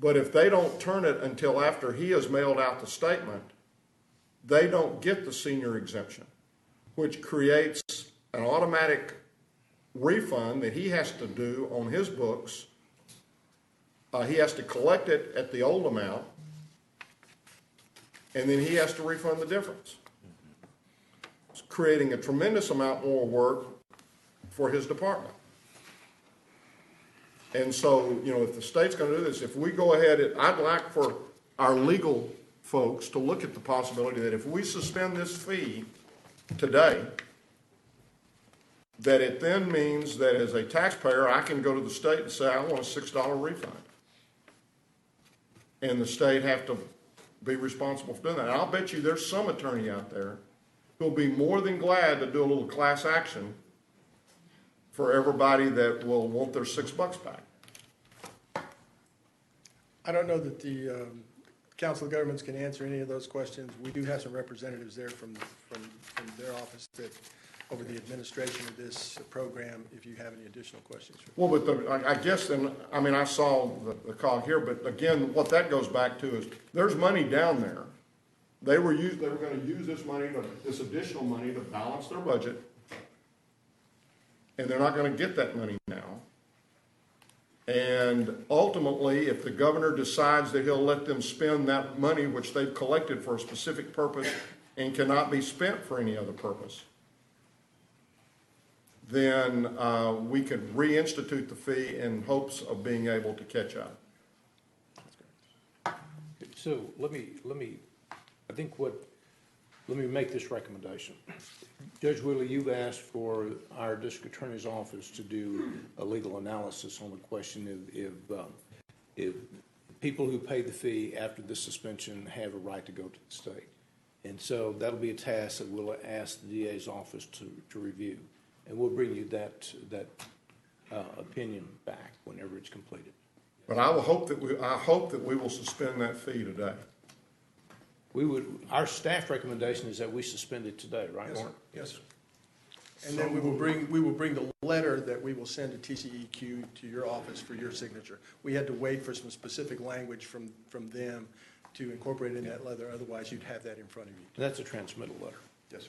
But if they don't turn it until after he has mailed out the statement, they don't get the senior exemption, which creates an automatic refund that he has to do on his books. He has to collect it at the old amount, and then he has to refund the difference. It's creating a tremendous amount more work for his department. And so, if the state's going to do this, if we go ahead, I'd like for our legal folks to look at the possibility that if we suspend this fee today, that it then means that as a taxpayer, I can go to the state and say, I want a $6 refund. And the state have to be responsible for doing that. And I'll bet you there's some attorney out there who'll be more than glad to do a little class action for everybody that will want their $6 back. I don't know that the Council of Governments can answer any of those questions. We do have some representatives there from their office that over the administration of this program if you have any additional questions. Well, but I guess then, I mean, I saw the cog here, but again, what that goes back to is there's money down there. They were going to use this money, this additional money to balance their budget, and they're not going to get that money now. And ultimately, if the governor decides that he'll let them spend that money which they've collected for a specific purpose and cannot be spent for any other purpose, then we could reinstitute the fee in hopes of being able to catch up. So let me make this recommendation. Judge Wheeler, you've asked for our district attorney's office to do a legal analysis on the question if people who pay the fee after the suspension have a right to go to the state. And so that'll be a task that we'll ask the DA's office to review. And we'll bring you that opinion back whenever it's completed. But I hope that we will suspend that fee today. Our staff recommendation is that we suspend it today, right, Yes, sir. Mark? Yes, sir. And then we will bring the letter that we will send to TCEQ to your office for your signature. We had to wait for some specific language from them to incorporate in that letter, otherwise you'd have that in front of you. That's a transmittal letter. Yes, sir.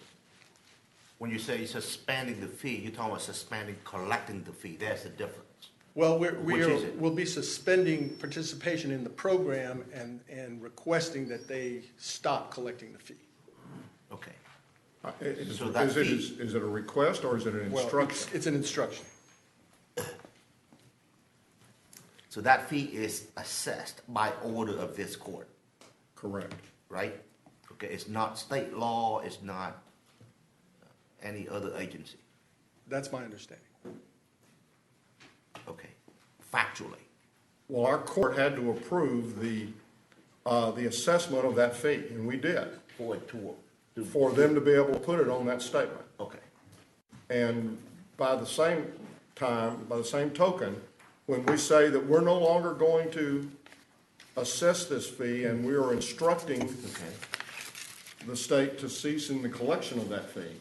When you say suspending the fee, you're talking about suspending collecting the fee. There's a difference. Well, Which is it? we'll be suspending participation in the program and requesting that they stop collecting the fee. Okay. So is it a request or is it an instruction? Well, it's an instruction. So that fee is assessed by order of this court, Correct. right? Okay, it's not state law, it's not any other agency. That's my understanding. Okay, factually. Well, our court had to approve the assessment of that fee, and we did, For it to for them to be able to put it on that statement. okay. And by the same token, when we say that we're no longer going to assess this fee and we are instructing the state to cease in the collection of that fee,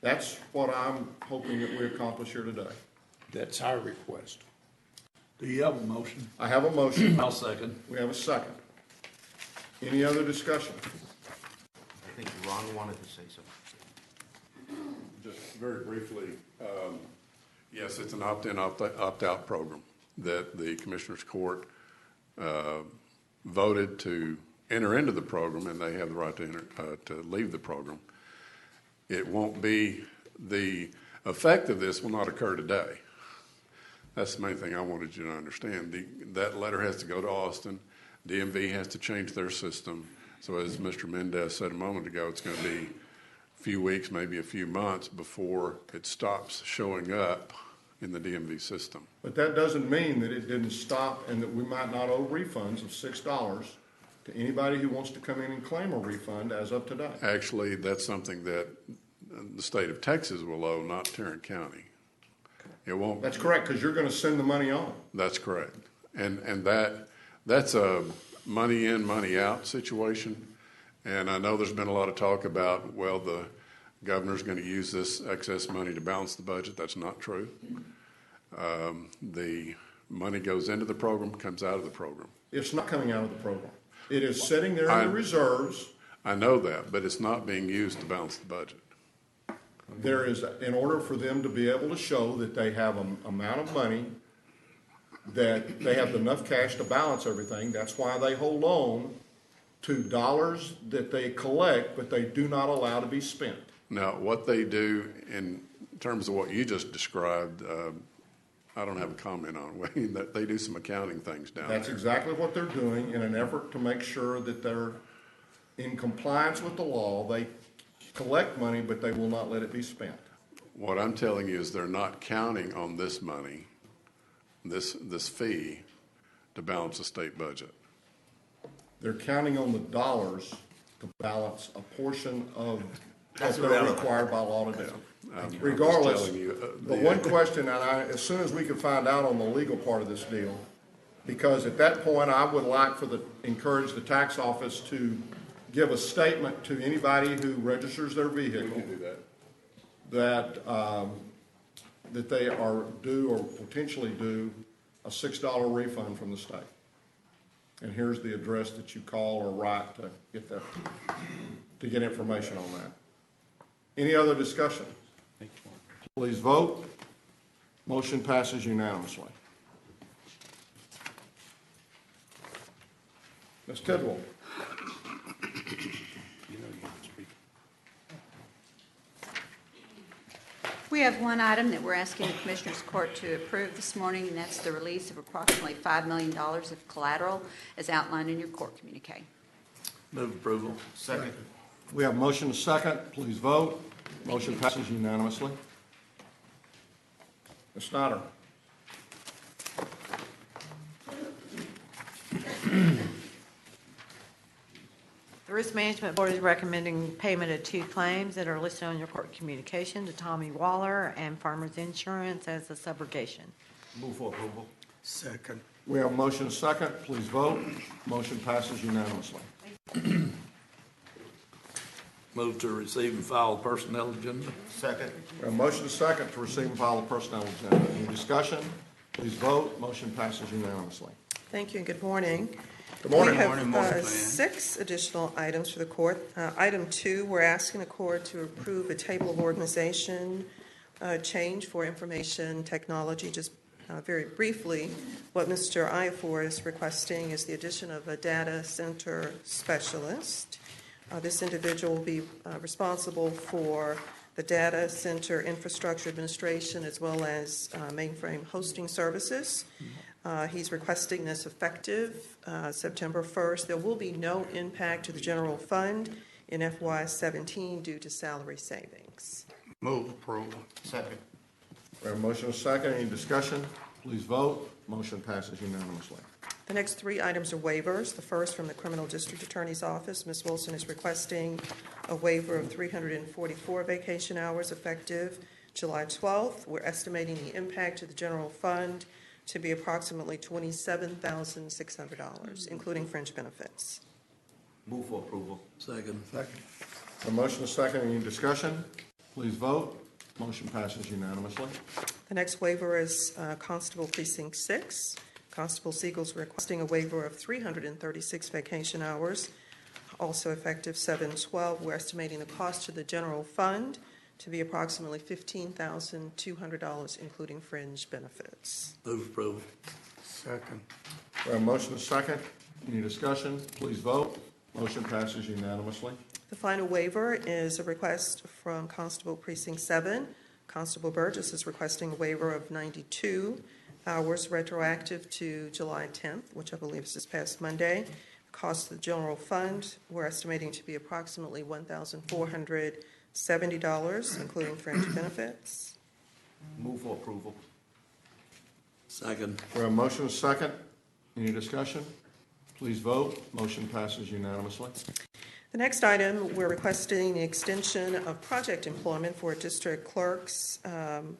that's what I'm hoping that we accomplish here today. That's our request. Do you have a motion? I have a motion. I'll second. We have a second. Any other discussion? I think Ron wanted to say something. Just very briefly, yes, it's an opt-in, opt-out program that the Commissioners Court voted to enter into the program, and they have the right to leave the program. It won't be, the effect of this will not occur today. That's the main thing I wanted you to understand. That letter has to go to Austin. DMV has to change their system. So as Mr. Mendez said a moment ago, it's going to be a few weeks, maybe a few months before it stops showing up in the DMV system. But that doesn't mean that it didn't stop and that we might not owe refunds of $6 to anybody who wants to come in and claim a refund as of today. Actually, that's something that the state of Texas will owe, not Tarrant County. It won't. That's correct, because you're going to send the money on. That's correct. And that's a money in, money out situation. And I know there's been a lot of talk about, well, the governor's going to use this excess money to balance the budget. That's not true. The money goes into the program, comes out of the program. It's not coming out of the program. It is sitting there in the reserves. I know that, but it's not being used to balance the budget. There is, in order for them to be able to show that they have an amount of money, that they have enough cash to balance everything, that's why they hold on to dollars that they collect, but they do not allow to be spent. Now, what they do in terms of what you just described, I don't have a comment on it. That they do some accounting things down there. That's exactly what they're doing in an effort to make sure that they're in compliance with the law. They collect money, but they will not let it be spent. What I'm telling you is they're not counting on this money, this fee, to balance the state budget. They're counting on the dollars to balance a portion of what they're required by law to do. Regardless, the one question, and as soon as we can find out on the legal part of this deal, because at that point I would like encourage the tax office to give a statement to anybody who registers their vehicle. We can do that. that, that they are due or potentially due a $6 refund from the state. And here's the address that you call or write to get that, to get information on that. Any other discussion? Please vote. Motion passes unanimously. Ms. Tidwell. We have one item that we're asking the Commissioners Court to approve this morning, and that's the release of approximately $5 million of collateral as outlined in your court communique. Move approval. Second. We have motion and second. Please vote. Motion passes unanimously. Ms. Snyder. The Risk Management Board is recommending payment of two claims that are listed on your court communication to Tommy Waller and Farmers Insurance as a subrogation. Move for approval. Second. We have motion and second. Please vote. Motion passes unanimously. Move to receive and file personnel agenda. Second. We have motion and second to receive and file the personnel agenda. Any discussion? Please vote. Motion passes unanimously. Thank you and good morning. Good morning. We have 6 additional items for the court. Item 2, we're asking the court to approve a table of organization change for information technology. Just very briefly, what Mr. Iafor is requesting is the addition of a data center specialist. This individual will be responsible for the data center infrastructure administration as well as mainframe hosting services. He's requesting this effective September 1st. There will be no impact to the general fund in FY17 due to salary savings. Move approval. Second. We have a motion and a second. Any discussion? Please vote. Motion passes unanimously. The next 3 items are waivers. The first from the Criminal District Attorney's Office. Ms. Wilson is requesting a waiver of 344 vacation hours effective July 12th. We're estimating the impact to the general fund to be approximately $27,600, including fringe benefits. Move for approval. Second. Second. A motion and a second. Any discussion? Please vote. Motion passes unanimously. The next waiver is Constable Precinct 6. Constable Siegel's requesting a waiver of 336 vacation hours, also effective 7/12. We're estimating the cost to the general fund to be approximately $15,200, including fringe benefits. Move approval. Second. We have a motion and a second. Any discussion? Please vote. Motion passes unanimously. The final waiver is a request from Constable Precinct 7. Constable Burgess is requesting a waiver of 92 hours retroactive to July 10th, which I believe is this past Monday. Cost of the general fund, we're estimating to be approximately $1,470, including fringe benefits. Move for approval. Second. We have a motion and a second. Any discussion? Please vote. Motion passes unanimously. The next item, we're requesting the extension of project employment for a district clerk's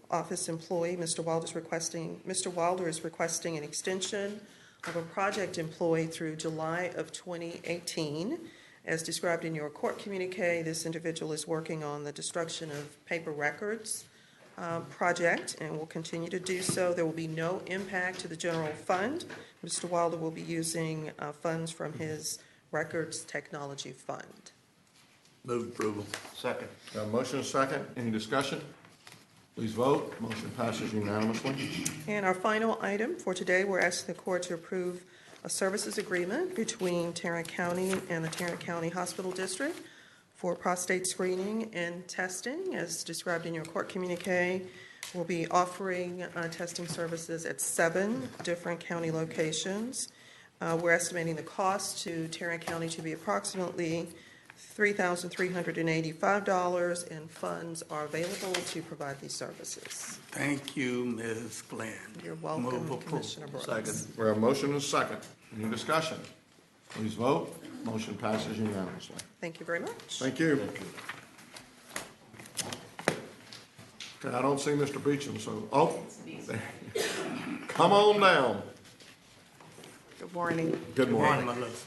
office employee. Mr. Wilder is requesting an extension of a project employee through July of 2018. As described in your court communique, this individual is working on the destruction of paper records project and will continue to do so. There will be no impact to the general fund. Mr. Wilder will be using funds from his Records Technology Fund. Move approval. Second. We have a motion and a second. Any discussion? Please vote. Motion passes unanimously. And our final item for today, we're asking the court to approve a services agreement between Tarrant County and the Tarrant County Hospital District for prostate screening and testing. As described in your court communique, we'll be offering testing services at 7 different county locations. We're estimating the cost to Tarrant County to be approximately $3,385, and funds are available to provide these services. Thank you, Ms. Glenn. You're welcome, Commissioner Brooks. Second. We have a motion and a second. Any discussion? Please vote. Motion passes unanimously. Thank you very much. Thank you. Okay, I don't see Mr. Beecham, so, come on down. Good morning. Good morning. Melissa.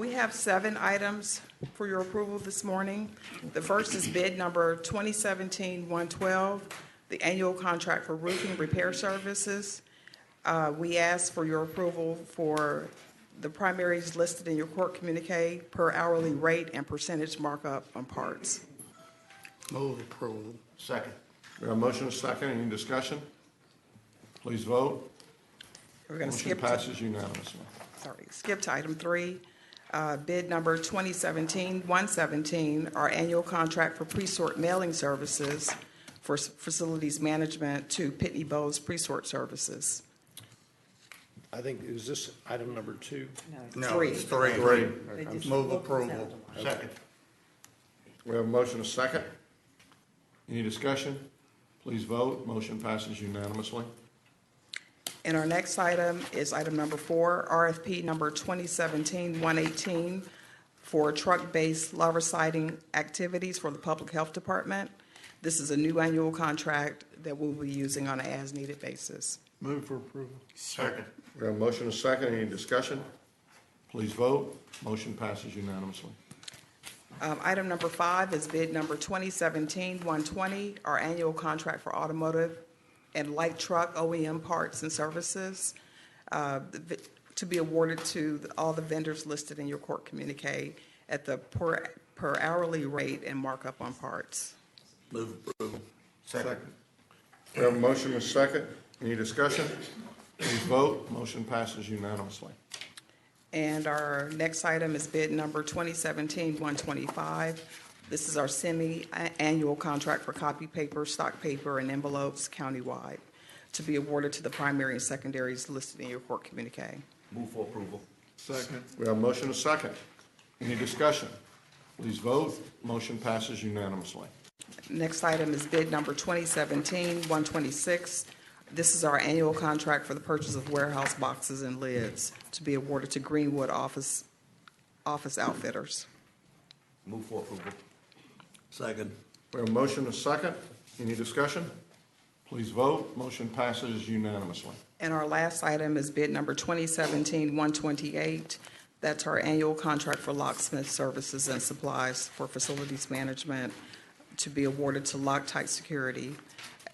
We have 7 items for your approval this morning. The first is bid number 2017-112, the annual contract for roofing repair services. We ask for your approval for the primaries listed in your court communique per hourly rate and percentage markup on parts. Move approval. Second. We have a motion and a second. Any discussion? Please vote. We're going to Motion skip to, passes unanimously. skip to item 3. Bid number 2017-117, our annual contract for pre-sort mailing services for facilities management to Pitney Bowes Pre-Sort Services. I think, is this item number 2? No, 3. it's 3. Three. Move approval. Second. We have a motion and a second. Any discussion? Please vote. Motion passes unanimously. And our next item is item number 4, RFP number 2017-118 for truck-based larviciding activities for the Public Health Department. This is a new annual contract that we'll be using on an as-needed basis. Move for approval. Second. We have a motion and a second. Any discussion? Please vote. Motion passes unanimously. Item number 5 is bid number 2017-120, our annual contract for automotive and light truck OEM parts and services, to be awarded to all the vendors listed in your court communique at the per hourly rate and markup on parts. Move approval. Second. We have a motion and a second. Any discussion? Please vote. Motion passes unanimously. And our next item is bid number 2017-125. This is our semi-annual contract for copy paper, stock paper, and envelopes countywide to be awarded to the primary and secondaries listed in your court communique. Move for approval. Second. We have a motion and a second. Any discussion? Please vote. Motion passes unanimously. Next item is bid number 2017-126. This is our annual contract for the purchase of warehouse boxes and lids to be awarded to Greenwood Office Outfitters. Move for approval. Second. We have a motion and a second. Any discussion? Please vote. Motion passes unanimously. And our last item is bid number 2017-128. That's our annual contract for locksmith services and supplies for facilities management to be awarded to Loctite Security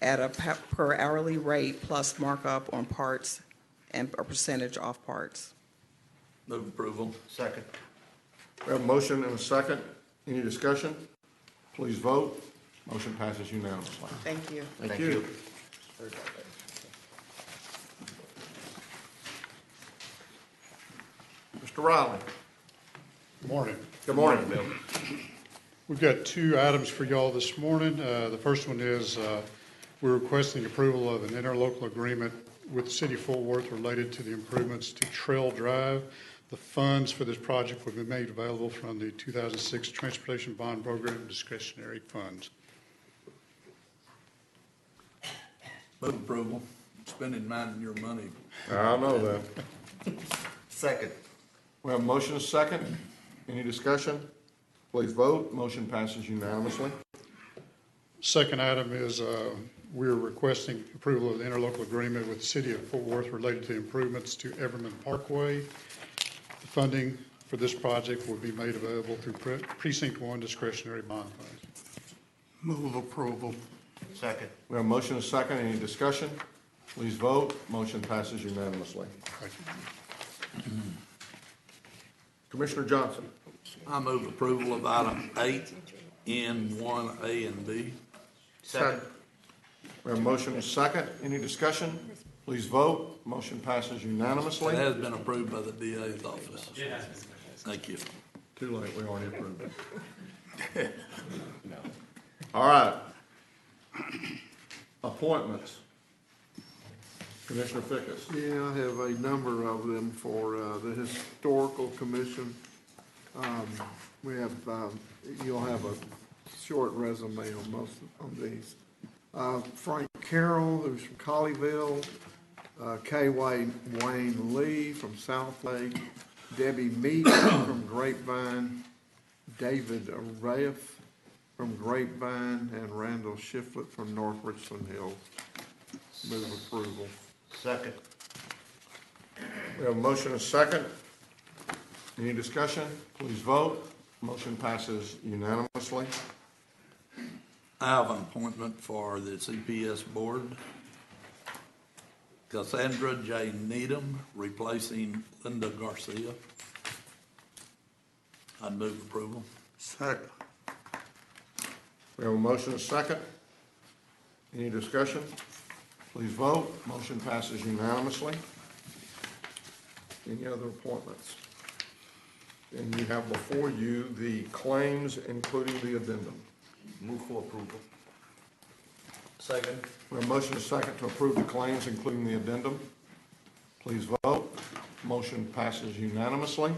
at a per hourly rate plus markup on parts and a percentage off parts. Move approval. Second. We have a motion and a second. Any discussion? Please vote. Motion passes unanimously. Thank you. Thank you. Mr. Riley. Good morning. Good morning, Bill. We've got 2 items for y'all this morning. The first one is we're requesting approval of an interlocal agreement with the City of Fort Worth related to the improvements to Trail Drive. The funds for this project will be made available from the 2006 Transportation Bond Program discretionary funds. Move approval. Spending mine and your money. I know that. Second. We have a motion and a second. Any discussion? Please vote. Motion passes unanimously. Second item is we're requesting approval of the interlocal agreement with the City of Fort Worth related to improvements to Everman Parkway. The funding for this project will be made available through Precinct 1 discretionary bond funds. Move approval. Second. We have a motion and a second. Any discussion? Please vote. Motion passes unanimously. Thank you. Commissioner Johnson. I move approval of item 8N1A and B. Second. We have a motion and a second. Any discussion? Please vote. Motion passes unanimously. It has been approved by the DA's office. Thank you. Too late. We already approved it. All right. Appointments. Commissioner Fickus. Yeah, I have a number of them for the Historical Commission. We have, you'll have a short resume on most of these. Frank Carroll, who's from Colleyville, K. Wayne Lee from Southlake, Debbie Meek from Grapevine, David Raff from Grapevine, and Randall Shiflett from North Richland Hills. Move approval. Second. We have a motion and a second. Any discussion? Please vote. Motion passes unanimously. I have an appointment for the CPS board. Cassandra J. Needham, replacing Linda Garcia. I'd move approval. Second. We have a motion and a second. Any discussion? Please vote. Motion passes unanimously. Any other appointments? And you have before you the claims, including the addendum. Move for approval. Second. We have a motion and a second to approve the claims, including the addendum. Please vote. Motion passes unanimously.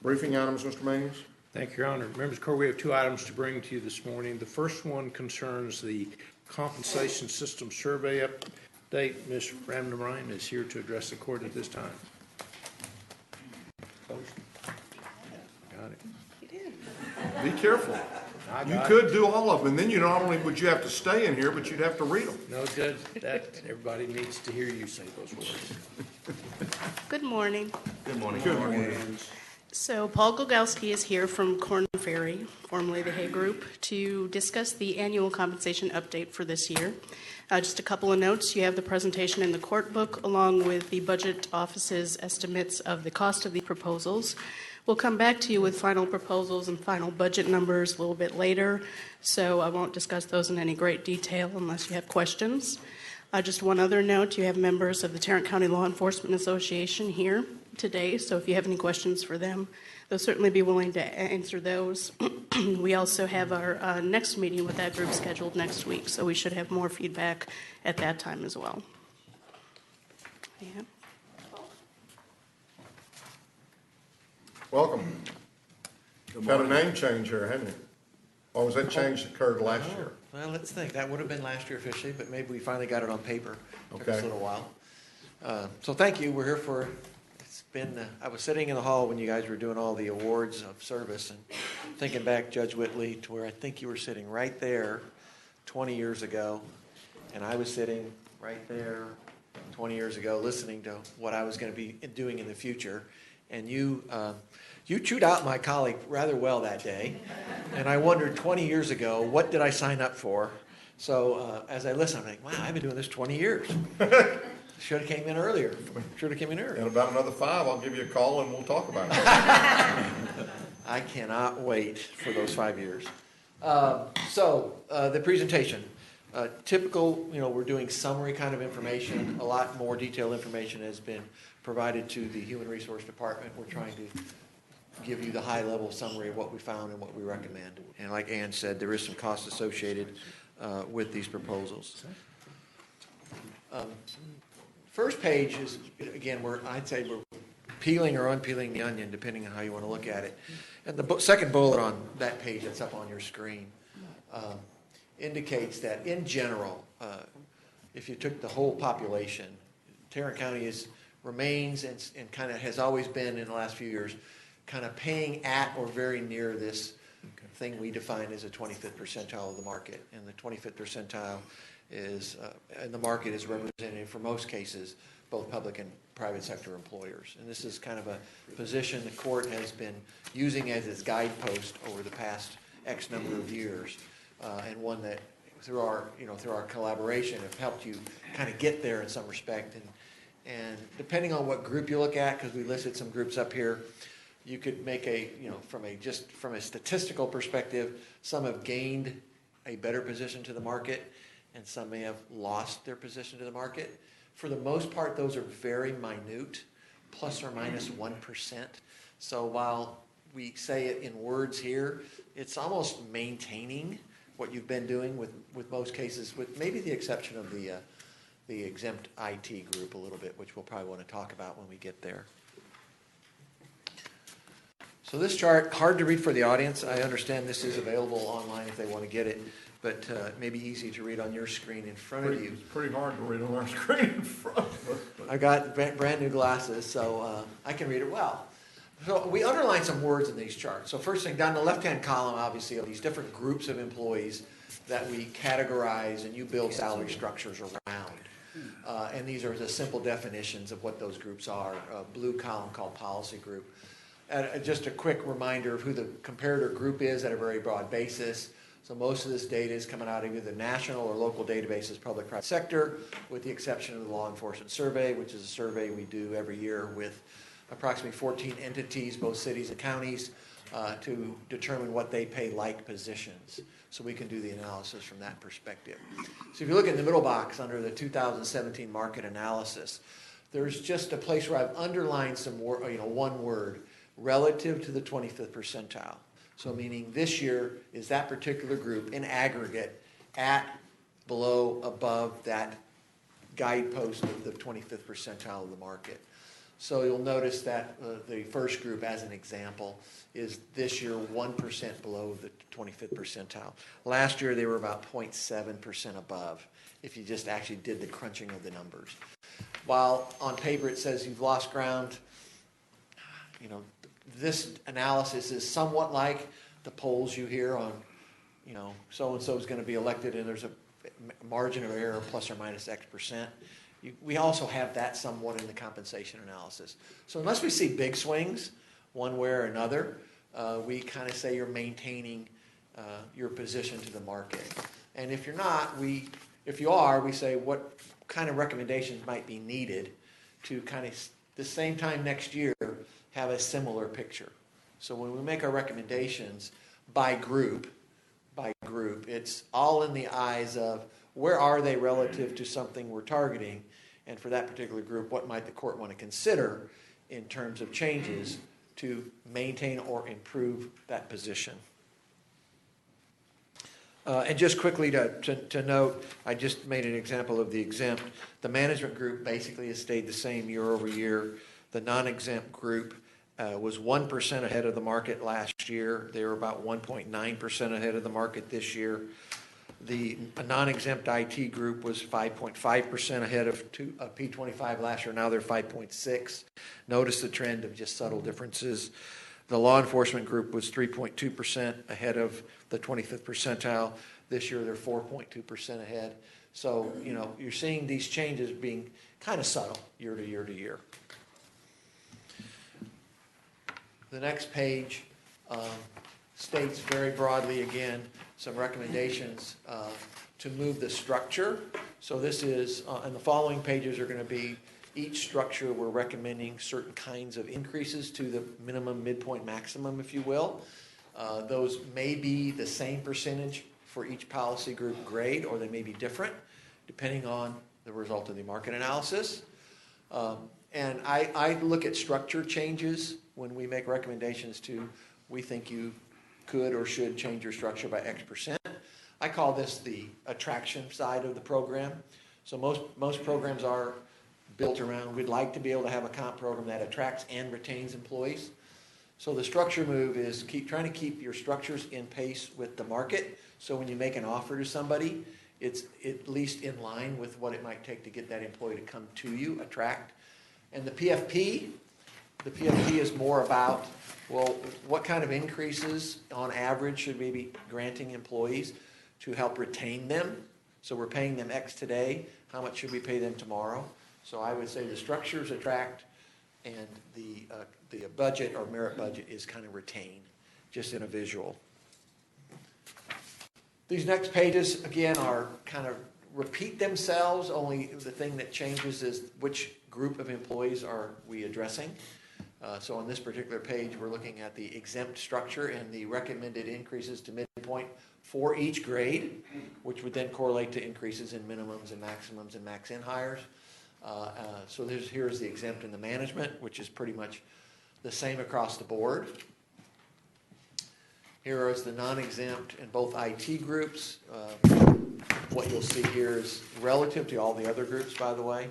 Briefing items, Mr. Manius? Thank you, Your Honor. Members of the Court, we have two items to bring to you this morning. The first one concerns the compensation system survey update. Ms. Ramnarine is here to address the court at this time. Got it. Be careful. You could do all of them, and then you not only would you have to stay in here, but you'd have to read them. No, Judge, that everybody needs to hear you say those words. Good morning. Good morning. Good morning. So Paul Gogowski is here from Corn Ferry, formerly the Hay Group, to discuss the annual compensation update for this year. Just a couple of notes. You have the presentation in the court book along with the budget office's estimates of the cost of the proposals. We'll come back to you with final proposals and final budget numbers a little bit later, so I won't discuss those in any great detail unless you have questions. Just one other note, you have members of the Tarrant County Law Enforcement Association here today, so if you have any questions for them, they'll certainly be willing to answer those. We also have our next meeting with that group scheduled next week, so we should have more feedback at that time as well. Yeah. Welcome. You've got a name change here, haven't you? Or was that change that occurred last year? Well, let's think. That would have been last year officially, but maybe we finally got it on paper. Took us a little while. So thank you. We're here for, it's been, I was sitting in the hall when you guys were doing all the awards of service and thinking back, Judge Whitley, to where I think you were sitting right there 20 years ago. And I was sitting right there 20 years ago listening to what I was going to be doing in the future. And you chewed out my colleague rather well that day. And I wondered 20 years ago, what did I sign up for? So as I listened, I'm like, wow, I've been doing this 20 years. Should have came in earlier. Should have came in earlier. In about another 5, I'll give you a call and we'll talk about it. I cannot wait for those 5 years. So the presentation. Typical, we're doing summary kind of information. A lot more detailed information has been provided to the Human Resource Department. We're trying to give you the high-level summary of what we found and what we recommend. And like Ann said, there is some cost associated with these proposals. First page is, again, I'd say we're peeling or unpeeling the onion, depending on how you want to look at it. And the second bullet on that page that's up on your screen indicates that, in general, if you took the whole population, Tarrant County remains and kind of has always been in the last few years kind of paying at or very near this thing we define as a 25th percentile of the market. And the 25th percentile is, and the market is represented for most cases, both public and private sector employers. And this is kind of a position the court has been using as its guidepost over the past X number of years, and one that through our collaboration have helped you kind of get there in some respect. And depending on what group you look at, because we listed some groups up here, you could make from a statistical perspective, some have gained a better position to the market, and some may have lost their position to the market. For the most part, those are very minute, plus or minus 1%. So while we say it in words here, it's almost maintaining what you've been doing with most cases, with maybe the exception of the exempt IT group a little bit, which we'll probably want to talk about when we get there. So this chart, hard to read for the audience. I understand this is available online if they want to get it, but it may be easy to read on your screen in front of you. It's pretty hard to read on our screen in front of us. I got brand new glasses, so I can read it well. So we underline some words in these charts. So first thing, down the left-hand column, obviously, are these different groups of employees that we categorize and you build salary structures around. And these are the simple definitions of what those groups are. Blue column called policy group. Just a quick reminder of who the comparator group is at a very broad basis. So most of this data is coming out of either national or local databases, public-private sector, with the exception of the law enforcement survey, which is a survey we do every year with approximately 14 entities, both cities and counties, to determine what they pay like positions. So we can do the analysis from that perspective. So if you look in the middle box under the 2017 market analysis, there's just a place where I've underlined some one word, relative to the 25th percentile. So meaning this year is that particular group in aggregate at, below, above that guidepost of the 25th percentile of the market. So you'll notice that the first group, as an example, is this year 1% below the 25th percentile. Last year they were about 0.7% above, if you just actually did the crunching of the numbers. While on paper it says you've lost ground, this analysis is somewhat like the polls you hear on, so-and-so is going to be elected and there's a margin of error plus or minus X percent. We also have that somewhat in the compensation analysis. So unless we see big swings one way or another, we kind of say you're maintaining your position to the market. And if you're not, if you are, we say what kind of recommendations might be needed to kind of the same time next year have a similar picture. So when we make our recommendations by group, it's all in the eyes of where are they relative to something we're targeting, and for that particular group, what might the court want to consider in terms of changes to maintain or improve that position. And just quickly to note, I just made an example of the exempt. The management group basically has stayed the same year over year. The non-exempt group was 1% ahead of the market last year. They were about 1.9% ahead of the market this year. The non-exempt IT group was 5.5% ahead of P25 last year. Now they're 5.6. Notice the trend of just subtle differences. The law enforcement group was 3.2% ahead of the 25th percentile. This year they're 4.2% ahead. So, you're seeing these changes being kind of subtle year to year to year. The next page states very broadly, again, some recommendations to move the structure. So this is, and the following pages are going to be each structure we're recommending certain kinds of increases to the minimum, midpoint, maximum, if you will. Those may be the same percentage for each policy group grade, or they may be different, depending on the result of the market analysis. And I look at structure changes when we make recommendations to, we think you could or should change your structure by X percent. I call this the attraction side of the program. So most programs are built around, we'd like to be able to have a comp program that attracts and retains employees. So the structure move is trying to keep your structures in pace with the market. So when you make an offer to somebody, it's at least in line with what it might take to get that employee to come to you, attract. And the PFP is more about, well, what kind of increases on average should we be granting employees to help retain them? So we're paying them X today. How much should we pay them tomorrow? So I would say the structures attract, and the budget or merit budget is kind of retain, just in a visual. These next pages, again, are kind of repeat themselves, only the thing that changes is which group of employees are we addressing. So on this particular page, we're looking at the exempt structure and the recommended increases to midpoint for each grade, which would then correlate to increases in minimums and maximums and max-in hires. So here's the exempt and the management, which is pretty much the same across the board. Here is the non-exempt in both IT groups. What you'll see here is relative to all the other groups, by the way.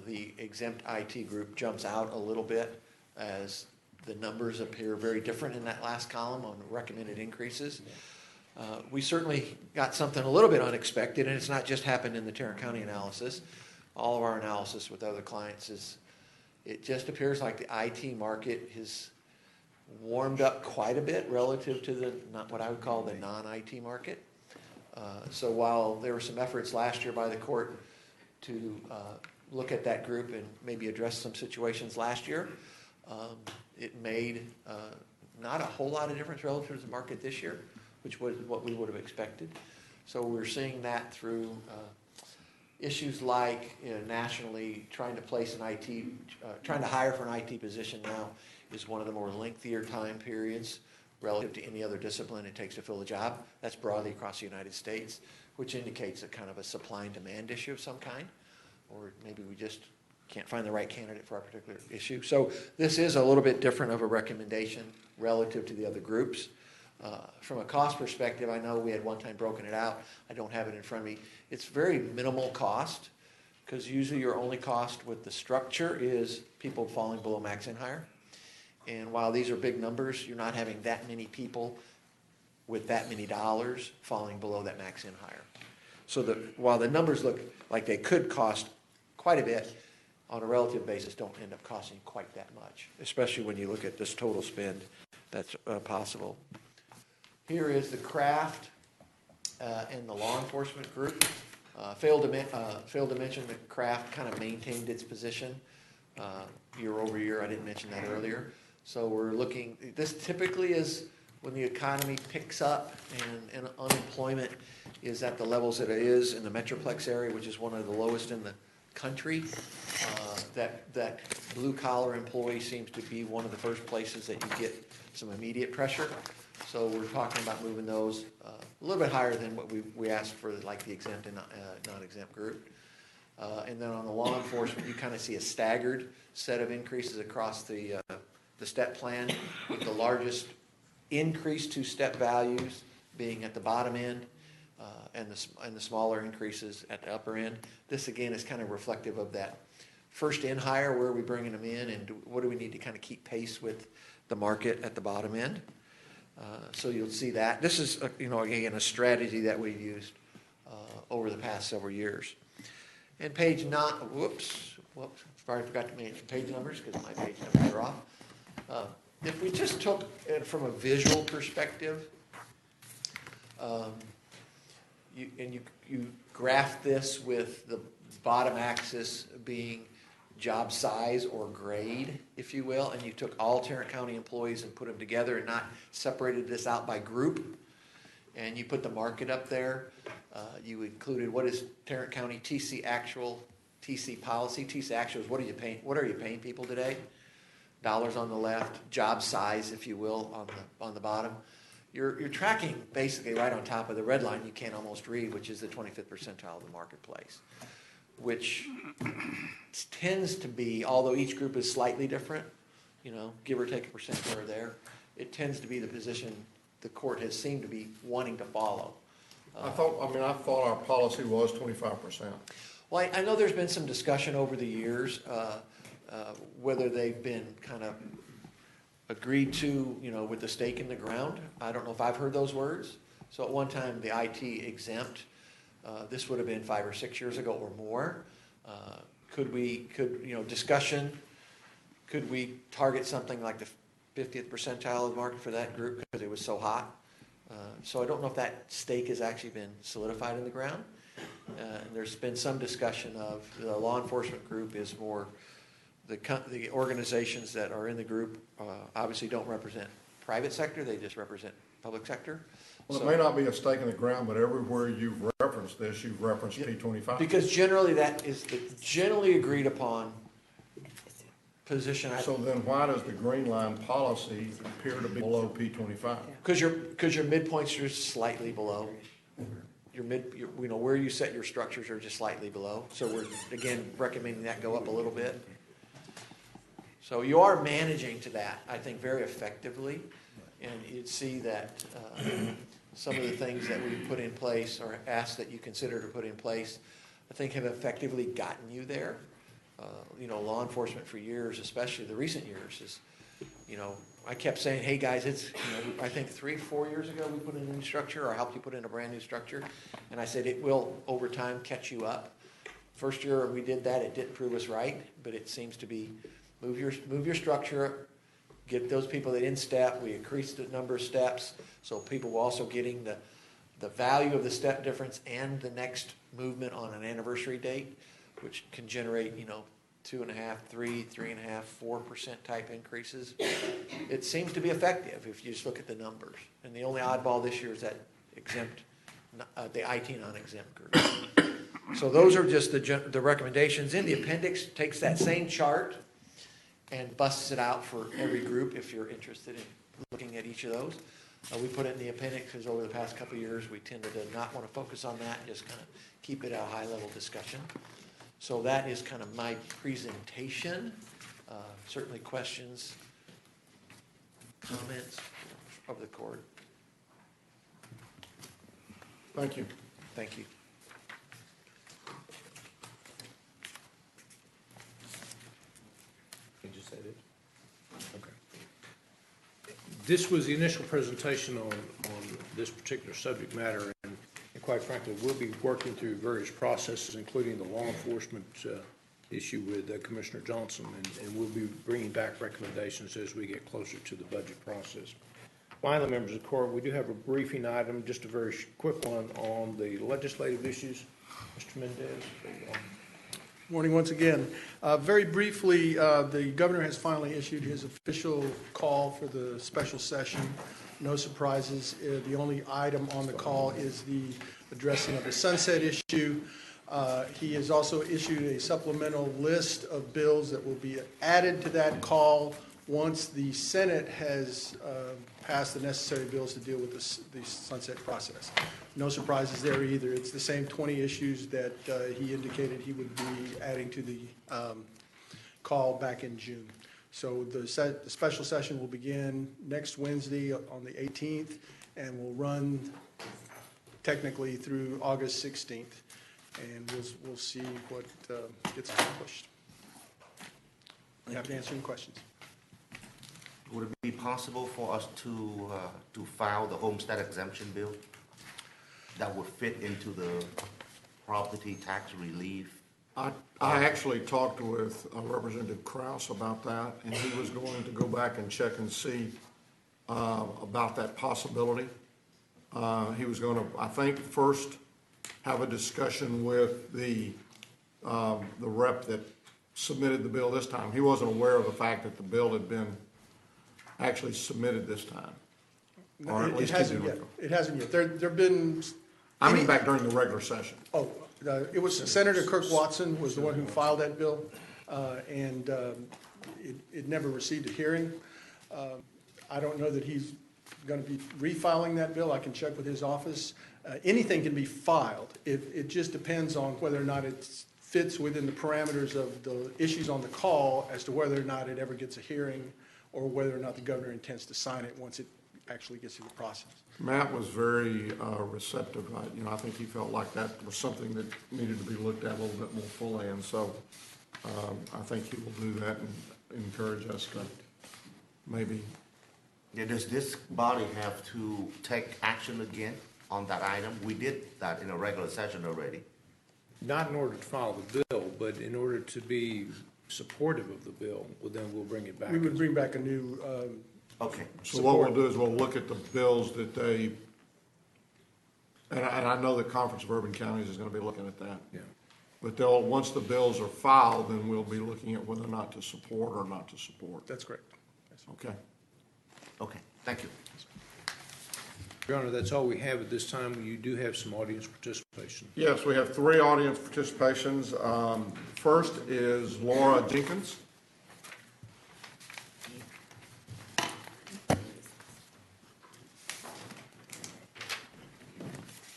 The exempt IT group jumps out a little bit as the numbers appear very different in that last column on recommended increases. We certainly got something a little bit unexpected, and it's not just happened in the Tarrant County analysis. All of our analysis with other clients is, it just appears like the IT market has warmed up quite a bit relative to the, not what I would call the non-IT market. So while there were some efforts last year by the court to look at that group and maybe address some situations last year. It made not a whole lot of difference relative to the market this year, which was what we would have expected. So we're seeing that through issues like nationally trying to place an IT, trying to hire for an IT position now is one of the more lengthier time periods relative to any other discipline it takes to fill a job. That's broadly across the United States, which indicates a kind of a supply and demand issue of some kind, or maybe we just can't find the right candidate for our particular issue. So this is a little bit different of a recommendation relative to the other groups. From a cost perspective, I know we had one time broken it out. I don't have it in front of me. It's very minimal cost, because usually your only cost with the structure is people falling below max in hire. And while these are big numbers, you're not having that many people with that many dollars falling below that max in hire. So while the numbers look like they could cost quite a bit, on a relative basis don't end up costing quite that much, especially when you look at this total spend that's possible. Here is the craft and the law enforcement group. Failed to mention that craft kind of maintained its position year over year. I didn't mention that earlier. So we're looking, this typically is when the economy picks up and unemployment is at the levels that it is in the Metroplex area, which is one of the lowest in the country. That blue collar employee seems to be one of the first places that you get some immediate pressure. So we're talking about moving those a little bit higher than what we asked for, like the exempt and non-exempt group. And then on the law enforcement, you kind of see a staggered set of increases across the step plan, with the largest increase to step values being at the bottom end, and the smaller increases at the upper end. This again is kind of reflective of that first in hire, where are we bringing them in, and what do we need to kind of keep pace with the market at the bottom end. So you'll see that. This is, again, a strategy that we've used over the past several years. And page 9, whoops, sorry, I forgot to mention page numbers because my page numbers are off. If we just took it from a visual perspective, you graph this with the bottom axis being job size or grade, if you will, and you took all Tarrant County employees and put them together and not separated this out by group, and you put the market up there, you included what is Tarrant County TC actual, TC policy. TC actual is what are you paying people today? Dollars on the left, job size, if you will, on the bottom. You're tracking basically right on top of the red line you can't almost read, which is the 25th percentile of the marketplace, which tends to be, although each group is slightly different, give or take a percent here or there, it tends to be the position the court has seemed to be wanting to follow. I thought our policy was 25%. Well, I know there's been some discussion over the years whether they've been kind of agreed to, with the stake in the ground. I don't know if I've heard those words. So at one time, the IT exempt, this would have been 5 or 6 years ago or more. Discussion, could we target something like the 50th percentile of the market for that group because it was so hot? So I don't know if that stake has actually been solidified in the ground. And there's been some discussion of the law enforcement group is more, the organizations that are in the group obviously don't represent private sector, they just represent public sector. Well, it may not be a stake in the ground, but everywhere you've referenced this, you've referenced P25. Because generally that is the generally agreed upon position. So then why does the green line policy appear to be below P25? Because your midpoints are slightly below. Where you set your structures are just slightly below. So we're, again, recommending that go up a little bit. So you are managing to that, I think, very effectively. And you'd see that some of the things that we put in place or asked that you consider to put in place, I think have effectively gotten you there. Law enforcement for years, especially the recent years, is, I kept saying, hey guys, it's, I think 3-4 years ago we put in a new structure or helped you put in a brand new structure. And I said, it will over time catch you up. First year we did that, it didn't prove us right, but it seems to be move your structure, get those people that in step, we increased the number of steps, so people were also getting the value of the step difference and the next movement on an anniversary date, which can generate, 2.5%, 3.5%, 4% type increases. It seems to be effective if you just look at the numbers. And the only oddball this year is that exempt, the IT non-exempt group. So those are just the recommendations. In the appendix, takes that same chart and busts it out for every group if you're interested in looking at each of those. We put it in the appendix because over the past couple of years, we tended to not want to focus on that, just kind of keep it a high-level discussion. So that is kind of my presentation. Certainly questions, comments of the court. Thank you. Thank you. You just said it? Okay. This was the initial presentation on this particular subject matter, and quite frankly, we'll be working through various processes, including the law enforcement issue with Commissioner Johnson, and we'll be bringing back recommendations as we get closer to the budget process. Finally, members of the court, we do have a briefing item, just a very quick one on the legislative issues. Mr. Mendez. Morning once again. Very briefly, the governor has finally issued his official call for the special session. No surprises. The only item on the call is the addressing of the sunset issue. He has also issued a supplemental list of bills that will be added to that call once the Senate has passed the necessary bills to deal with the sunset process. No surprises there either. It's the same 20 issues that he indicated he would be adding to the call back in June. So the special session will begin next Wednesday on the 18th and will run technically through August 16th. And we'll see what gets accomplished. I'm happy to answer any questions. Would it be possible for us to file the homestead exemption bill that would fit into the property tax relief? I actually talked with Representative Krause about that, and he was going to go back and check and see about that possibility. He was going to, I think, first have a discussion with the rep that submitted the bill this time. He wasn't aware of the fact that the bill had been actually submitted this time. Or at least it hasn't yet. It hasn't yet. There have been... I mean back during the regular session. Oh, it was Senator Kirk Watson was the one who filed that bill, and it never received a hearing. I don't know that he's going to be refiling that bill. I can check with his office. Anything can be filed. It just depends on whether or not it fits within the parameters of the issues on the call as to whether or not it ever gets a hearing or whether or not the governor intends to sign it once it actually gets through the process. Matt was very receptive. I think he felt like that was something that needed to be looked at a little bit more fully, and so I think he will do that and encourage us to maybe. Yeah, does this body have to take action again on that item? We did that in a regular session already. Not in order to file the bill, but in order to be supportive of the bill, well, then we'll bring it back. We would bring back a new okay. So what we'll do is we'll look at the bills that they, and I know the Conference of Urban Counties is going to be looking at that. Yeah. But once the bills are filed, then we'll be looking at whether or not to support or not to support. That's correct. Okay. Okay, thank you. Your Honor, that's all we have at this time. You do have some audience participation. Yes, we have 3 audience participations. First is Laura Jenkins.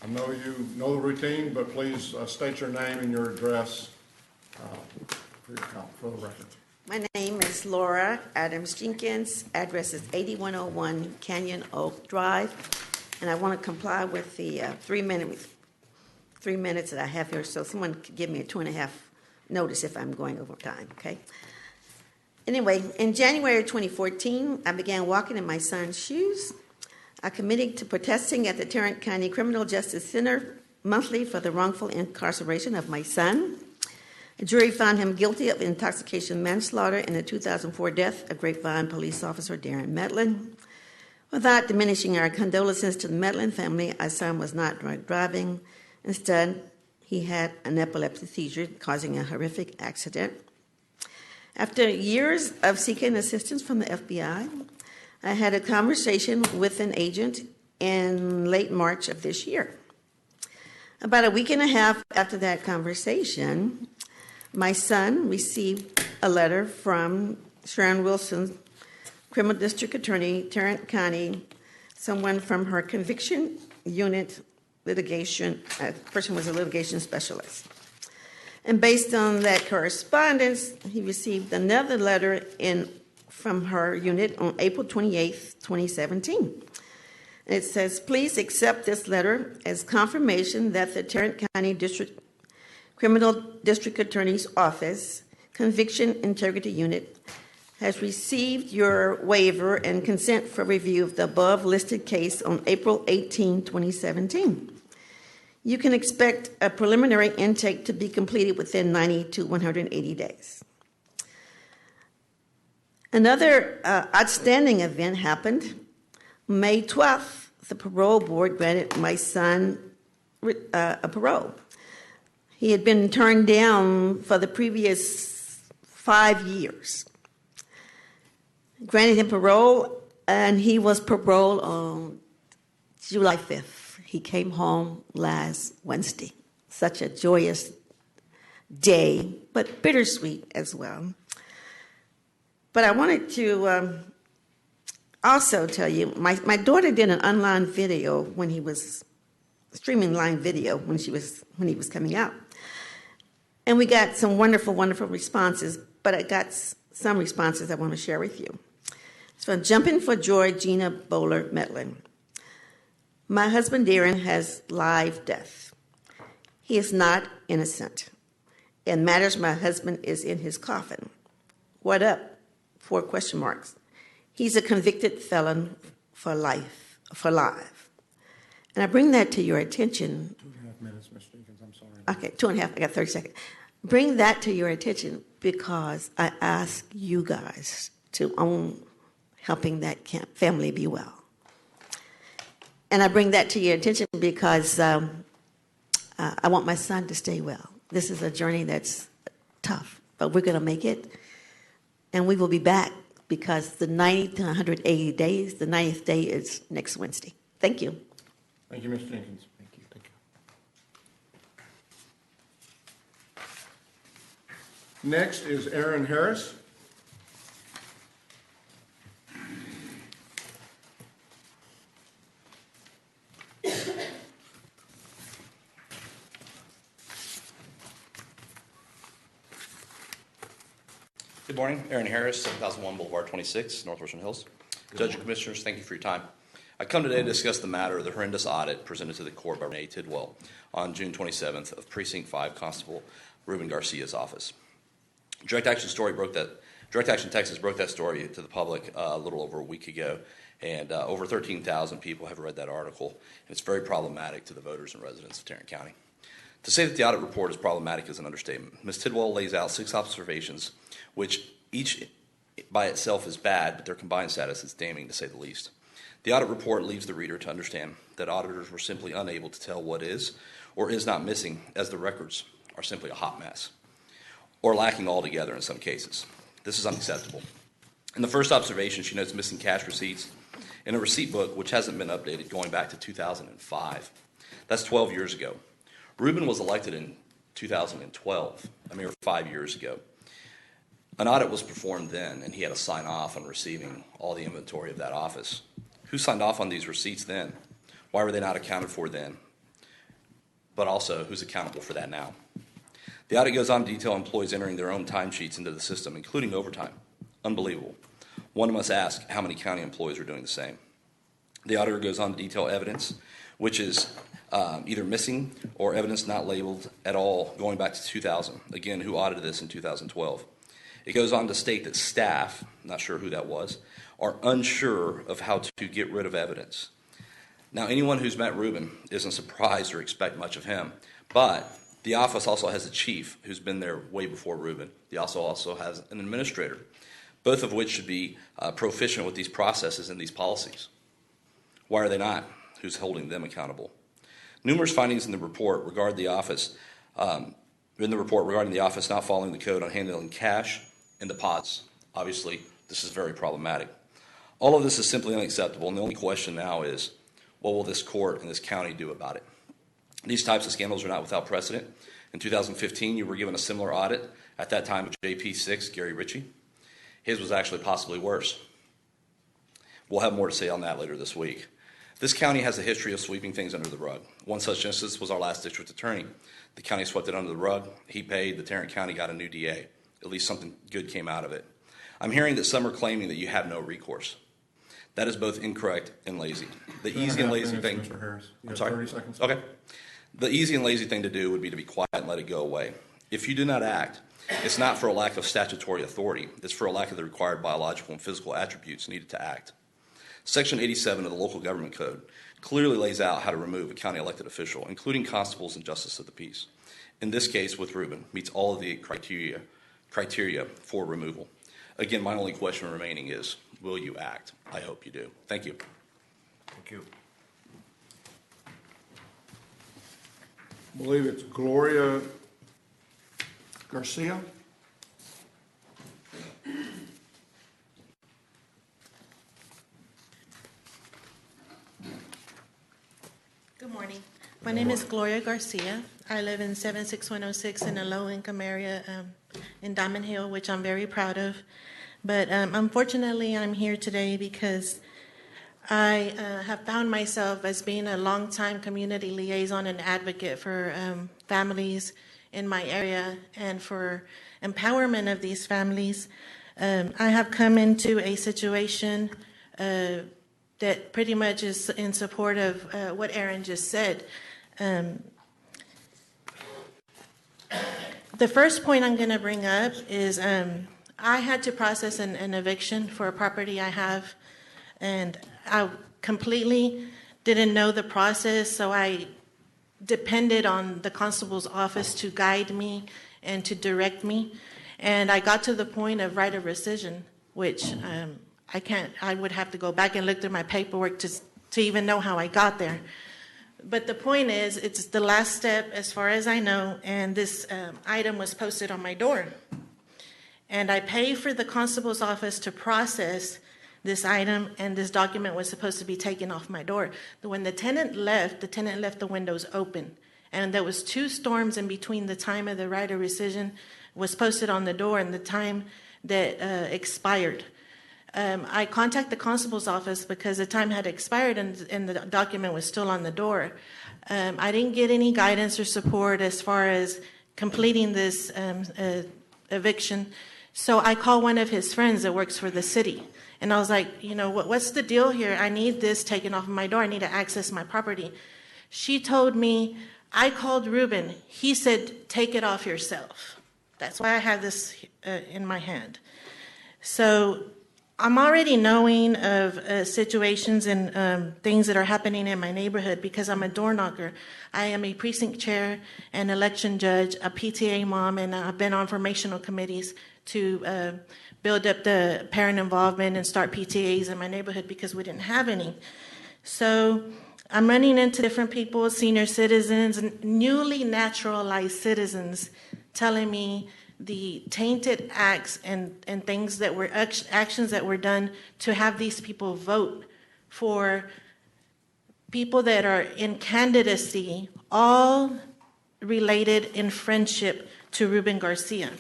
I know you know the routine, but please state your name and your address for the record. My name is Laura Adams Jenkins. Address is 8101 Canyon Oak Drive. And I want to comply with the 3 minutes that I have here. So someone could give me a 2.5 notice if I'm going over time, okay? Anyway, in January 2014, I began walking in my son's shoes. I committed to protesting at the Tarrant County Criminal Justice Center monthly for the wrongful incarceration of my son. A jury found him guilty of intoxication manslaughter in the 2004 death of Grapevine police officer Darren Medlin. Without diminishing our condolences to the Medlin family, our son was not drunk driving. Instead, he had an epilepsy seizure causing a horrific accident. After years of seeking assistance from the FBI, I had a conversation with an agent in late March of this year. About a week and a half after that conversation, my son received a letter from Sharon Wilson, Criminal District Attorney, Tarrant County, someone from her conviction unit litigation, person was a litigation specialist. And based on that correspondence, he received another letter from her unit on April 28th, 2017. It says, please accept this letter as confirmation that the Tarrant County Criminal District Attorney's Office Conviction Integrity Unit has received your waiver and consent for review of the above listed case on April 18, 2017. You can expect a preliminary intake to be completed within 90 to 180 days. Another outstanding event happened. May 12th, the parole board granted my son a parole. He had been turned down for the previous 5 years. Granted him parole, and he was paroled on July 5th. He came home last Wednesday. Such a joyous day, but bittersweet as well. But I wanted to also tell you, my daughter did an online video when he was streaming live video when he was coming out, and we got some wonderful responses. But I got some responses I want to share with you. It's from Jumping for Joy, Gina Bowler Metlin. My husband Darren has live death. He is not innocent. It matters my husband is in his coffin. What up? 4 question marks. He's a convicted felon for life. And I bring that to your attention. 2.5 minutes, Mr. Jenkins, I'm sorry. Okay, 2.5, I got 30 seconds. Bring that to your attention because I ask you guys to own helping that family be well. And I bring that to your attention because I want my son to stay well. This is a journey that's tough, but we're going to make it. And we will be back because the 90 to 180 days, the 90th day is next Wednesday. Thank you. Thank you, Mr. Jenkins. Thank you. Next is Aaron Harris. Good morning, Aaron Harris, 7001 Boulevard 26, Northwestern Hills. Judge and Commissioners, thank you for your time. I come today to discuss the matter of the horrendous audit presented to the court by Renee Tidwell on June 27th of Precinct 5 Constable Ruben Garcia's office. Direct Action Texas broke that story to the public a little over a week ago, and over 13,000 people have read that article, and it's very problematic to the voters and residents of Tarrant County. To say that the audit report is problematic is an understatement. Ms. Tidwell lays out 6 observations, which each by itself is bad, but their combined status is damning to say the least. The audit report leaves the reader to understand that auditors were simply unable to tell what is or is not missing, as the records are simply a hot mess, or lacking altogether in some cases. This is unacceptable. In the first observation, she notes missing cash receipts in a receipt book which hasn't been updated going back to 2005. That's 12 years ago. Ruben was elected in 2012, a mere 5 years ago. An audit was performed then, and he had to sign off on receiving all the inventory of that office. Who signed off on these receipts then? Why were they not accounted for then? But also, who's accountable for that now? The audit goes on to detail employees entering their own timesheets into the system, including overtime. Unbelievable. One must ask how many county employees are doing the same. The auditor goes on to detail evidence, which is either missing or evidence not labeled at all going back to 2000. Again, who audited this in 2012? It goes on to state that staff, not sure who that was, are unsure of how to get rid of evidence. Now, anyone who's met Ruben isn't surprised or expect much of him, but the office also has a chief who's been there way before Ruben. The office also has an administrator, both of which should be proficient with these processes and these policies. Why are they not? Who's holding them accountable? Numerous findings in the report regard the office In the report regarding the office not following the code on handling cash and deposits. Obviously, this is very problematic. All of this is simply unacceptable, and the only question now is, what will this court and this county do about it? These types of scandals are not without precedent. In 2015, you were given a similar audit, at that time with JP6, Gary Ritchie. His was actually possibly worse. We'll have more to say on that later this week. This county has a history of sweeping things under the rug. One such instance was our last district attorney. The county swept it under the rug. He paid. The Tarrant County got a new DA. At least something good came out of it. I'm hearing that some are claiming that you have no recourse. That is both incorrect and lazy. The easy and lazy thing. Mr. Harris. You I'm have sorry. 30 seconds. Okay. The easy and lazy thing to do would be to be quiet and let it go away. If you do not act, it's not for a lack of statutory authority. It's for a lack of the required biological and physical attributes needed to act. Section 87 of the Local Government Code clearly lays out how to remove a county elected official, including constables and justice of the peace. In this case, with Reuben, meets all of the criteria for removal. Again, my only question remaining is, will you act? I hope you do. Thank you. Thank you. I believe it's Gloria Garcia. Good morning. My name is Gloria Garcia. I live in 76106 in a low-income area in Diamond Hill, which I'm very proud of. But unfortunately, I'm here today because I have found myself as being a longtime community liaison and advocate for families in my area and for empowerment of these families. I have come into a situation that pretty much is in support of what Aaron just said. The first point I'm going to bring up is I had to process an eviction for a property I have, and I completely didn't know the process, so I depended on the constable's office to guide me and to direct me. And I got to the point of right of rescission, which I would have to go back and look through my paperwork to even know how I got there. But the point is, it's the last step as far as I know, and this item was posted on my door. And I paid for the constable's office to process this item, and this document was supposed to be taken off my door. When the tenant left the windows open. And there was 2 storms in between the time of the right of rescission was posted on the door and the time that expired. I contacted the constable's office because the time had expired and the document was still on the door. I didn't get any guidance or support as far as completing this eviction. So I called one of his friends that works for the city. And I was like, what's the deal here? I need this taken off of my door. I need to access my property. She told me, I called Reuben. He said, take it off yourself. That's why I have this in my hand. So I'm already knowing of situations and things that are happening in my neighborhood because I'm a door knocker. I am a precinct chair, an election judge, a PTA mom, and I've been on formational committees to build up the parent involvement and start PTAs in my neighborhood because we didn't have any. So I'm running into different people, senior citizens, newly naturalized citizens, telling me the tainted acts and things that were actions that were done to have these people vote for people that are in candidacy, all related in friendship to Reuben Garcia.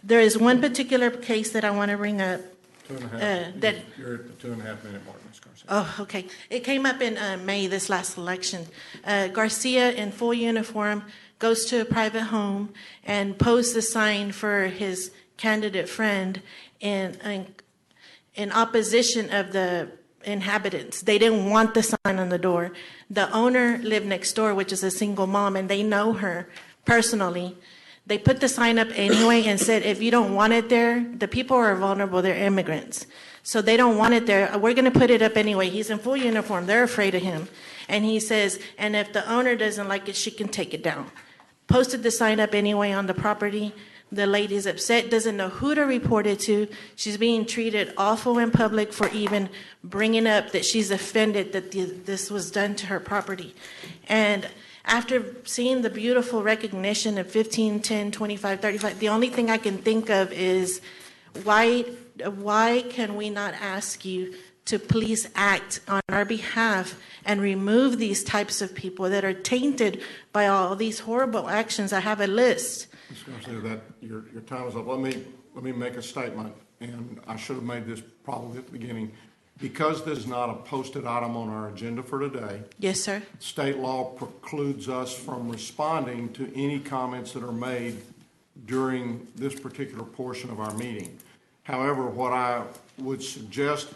There is one particular case that I want to bring up. 2.5. You're at the 2.5 minute mark, Ms. Garcia. Oh, okay. It came up in May, this last election. Garcia, in full uniform, goes to a private home and posts a sign for his candidate friend in opposition of the inhabitants. They didn't want the sign on the door. The owner lived next door, which is a single mom, and they know her personally. They put the sign up anyway and said, if you don't want it there, the people are vulnerable, they're immigrants. So they don't want it there. We're going to put it up anyway. He's in full uniform. They're afraid of him. And he says, and if the owner doesn't like it, she can take it down. Posted the sign up anyway on the property. The lady's upset, doesn't know who to report it to. She's being treated awful in public for even bringing up that she's offended that this was done to her property. And after seeing the beautiful recognition of 15, 10, 25, 35, the only thing I can think of is why can we not ask you to please act on our behalf and remove these types of people that are tainted by all these horrible actions? I have a list. Ms. Garcia, that your time is up. Let me make a statement, and I should have made this probably at the beginning. Because this is not a posted item on our agenda for today. Yes, sir. State law precludes us from responding to any comments that are made during this particular portion of our meeting. However, what I would suggest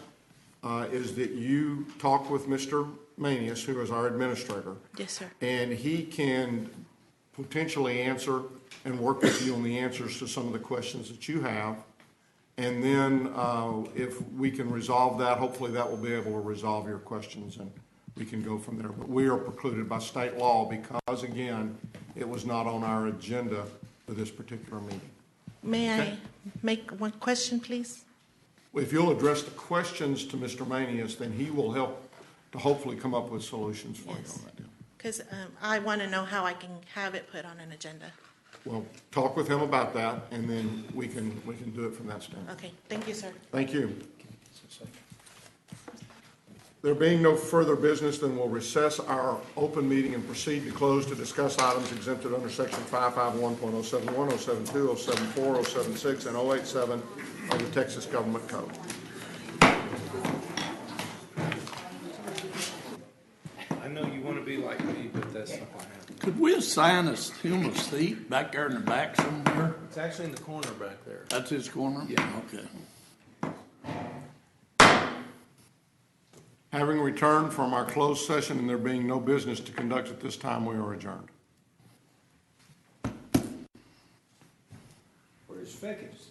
is that you talk with Mr. Manius, who is our administrator. Yes, sir. And he can potentially answer and work with you on the answers to some of the questions that you have. And then if we can resolve that, hopefully that will be able to resolve your questions and we can go from there. But we are precluded by state law because, again, it was not on our agenda for this particular meeting. May I make one question, please? If you'll address the questions to Mr. Manius, then he will help to hopefully come up with solutions for you on that deal. Because I want to know how I can have it put on an agenda. Well, talk with him about that, and then we can do it from that standpoint. Okay, thank you, sir. Thank you. There being no further business, then we'll recess our open meeting and proceed to close to discuss items exempted under Section 551.071, 072, 074, 076, and 087 of the Texas Government Code. I know you want to be like me, but that's not going to happen. Could we assign him a seat back there in the back somewhere? It's actually in the corner back there. That's his corner? Yeah. Okay. Having returned from our closed session and there being no business to conduct at this time, we are adjourned. Where's Fickens?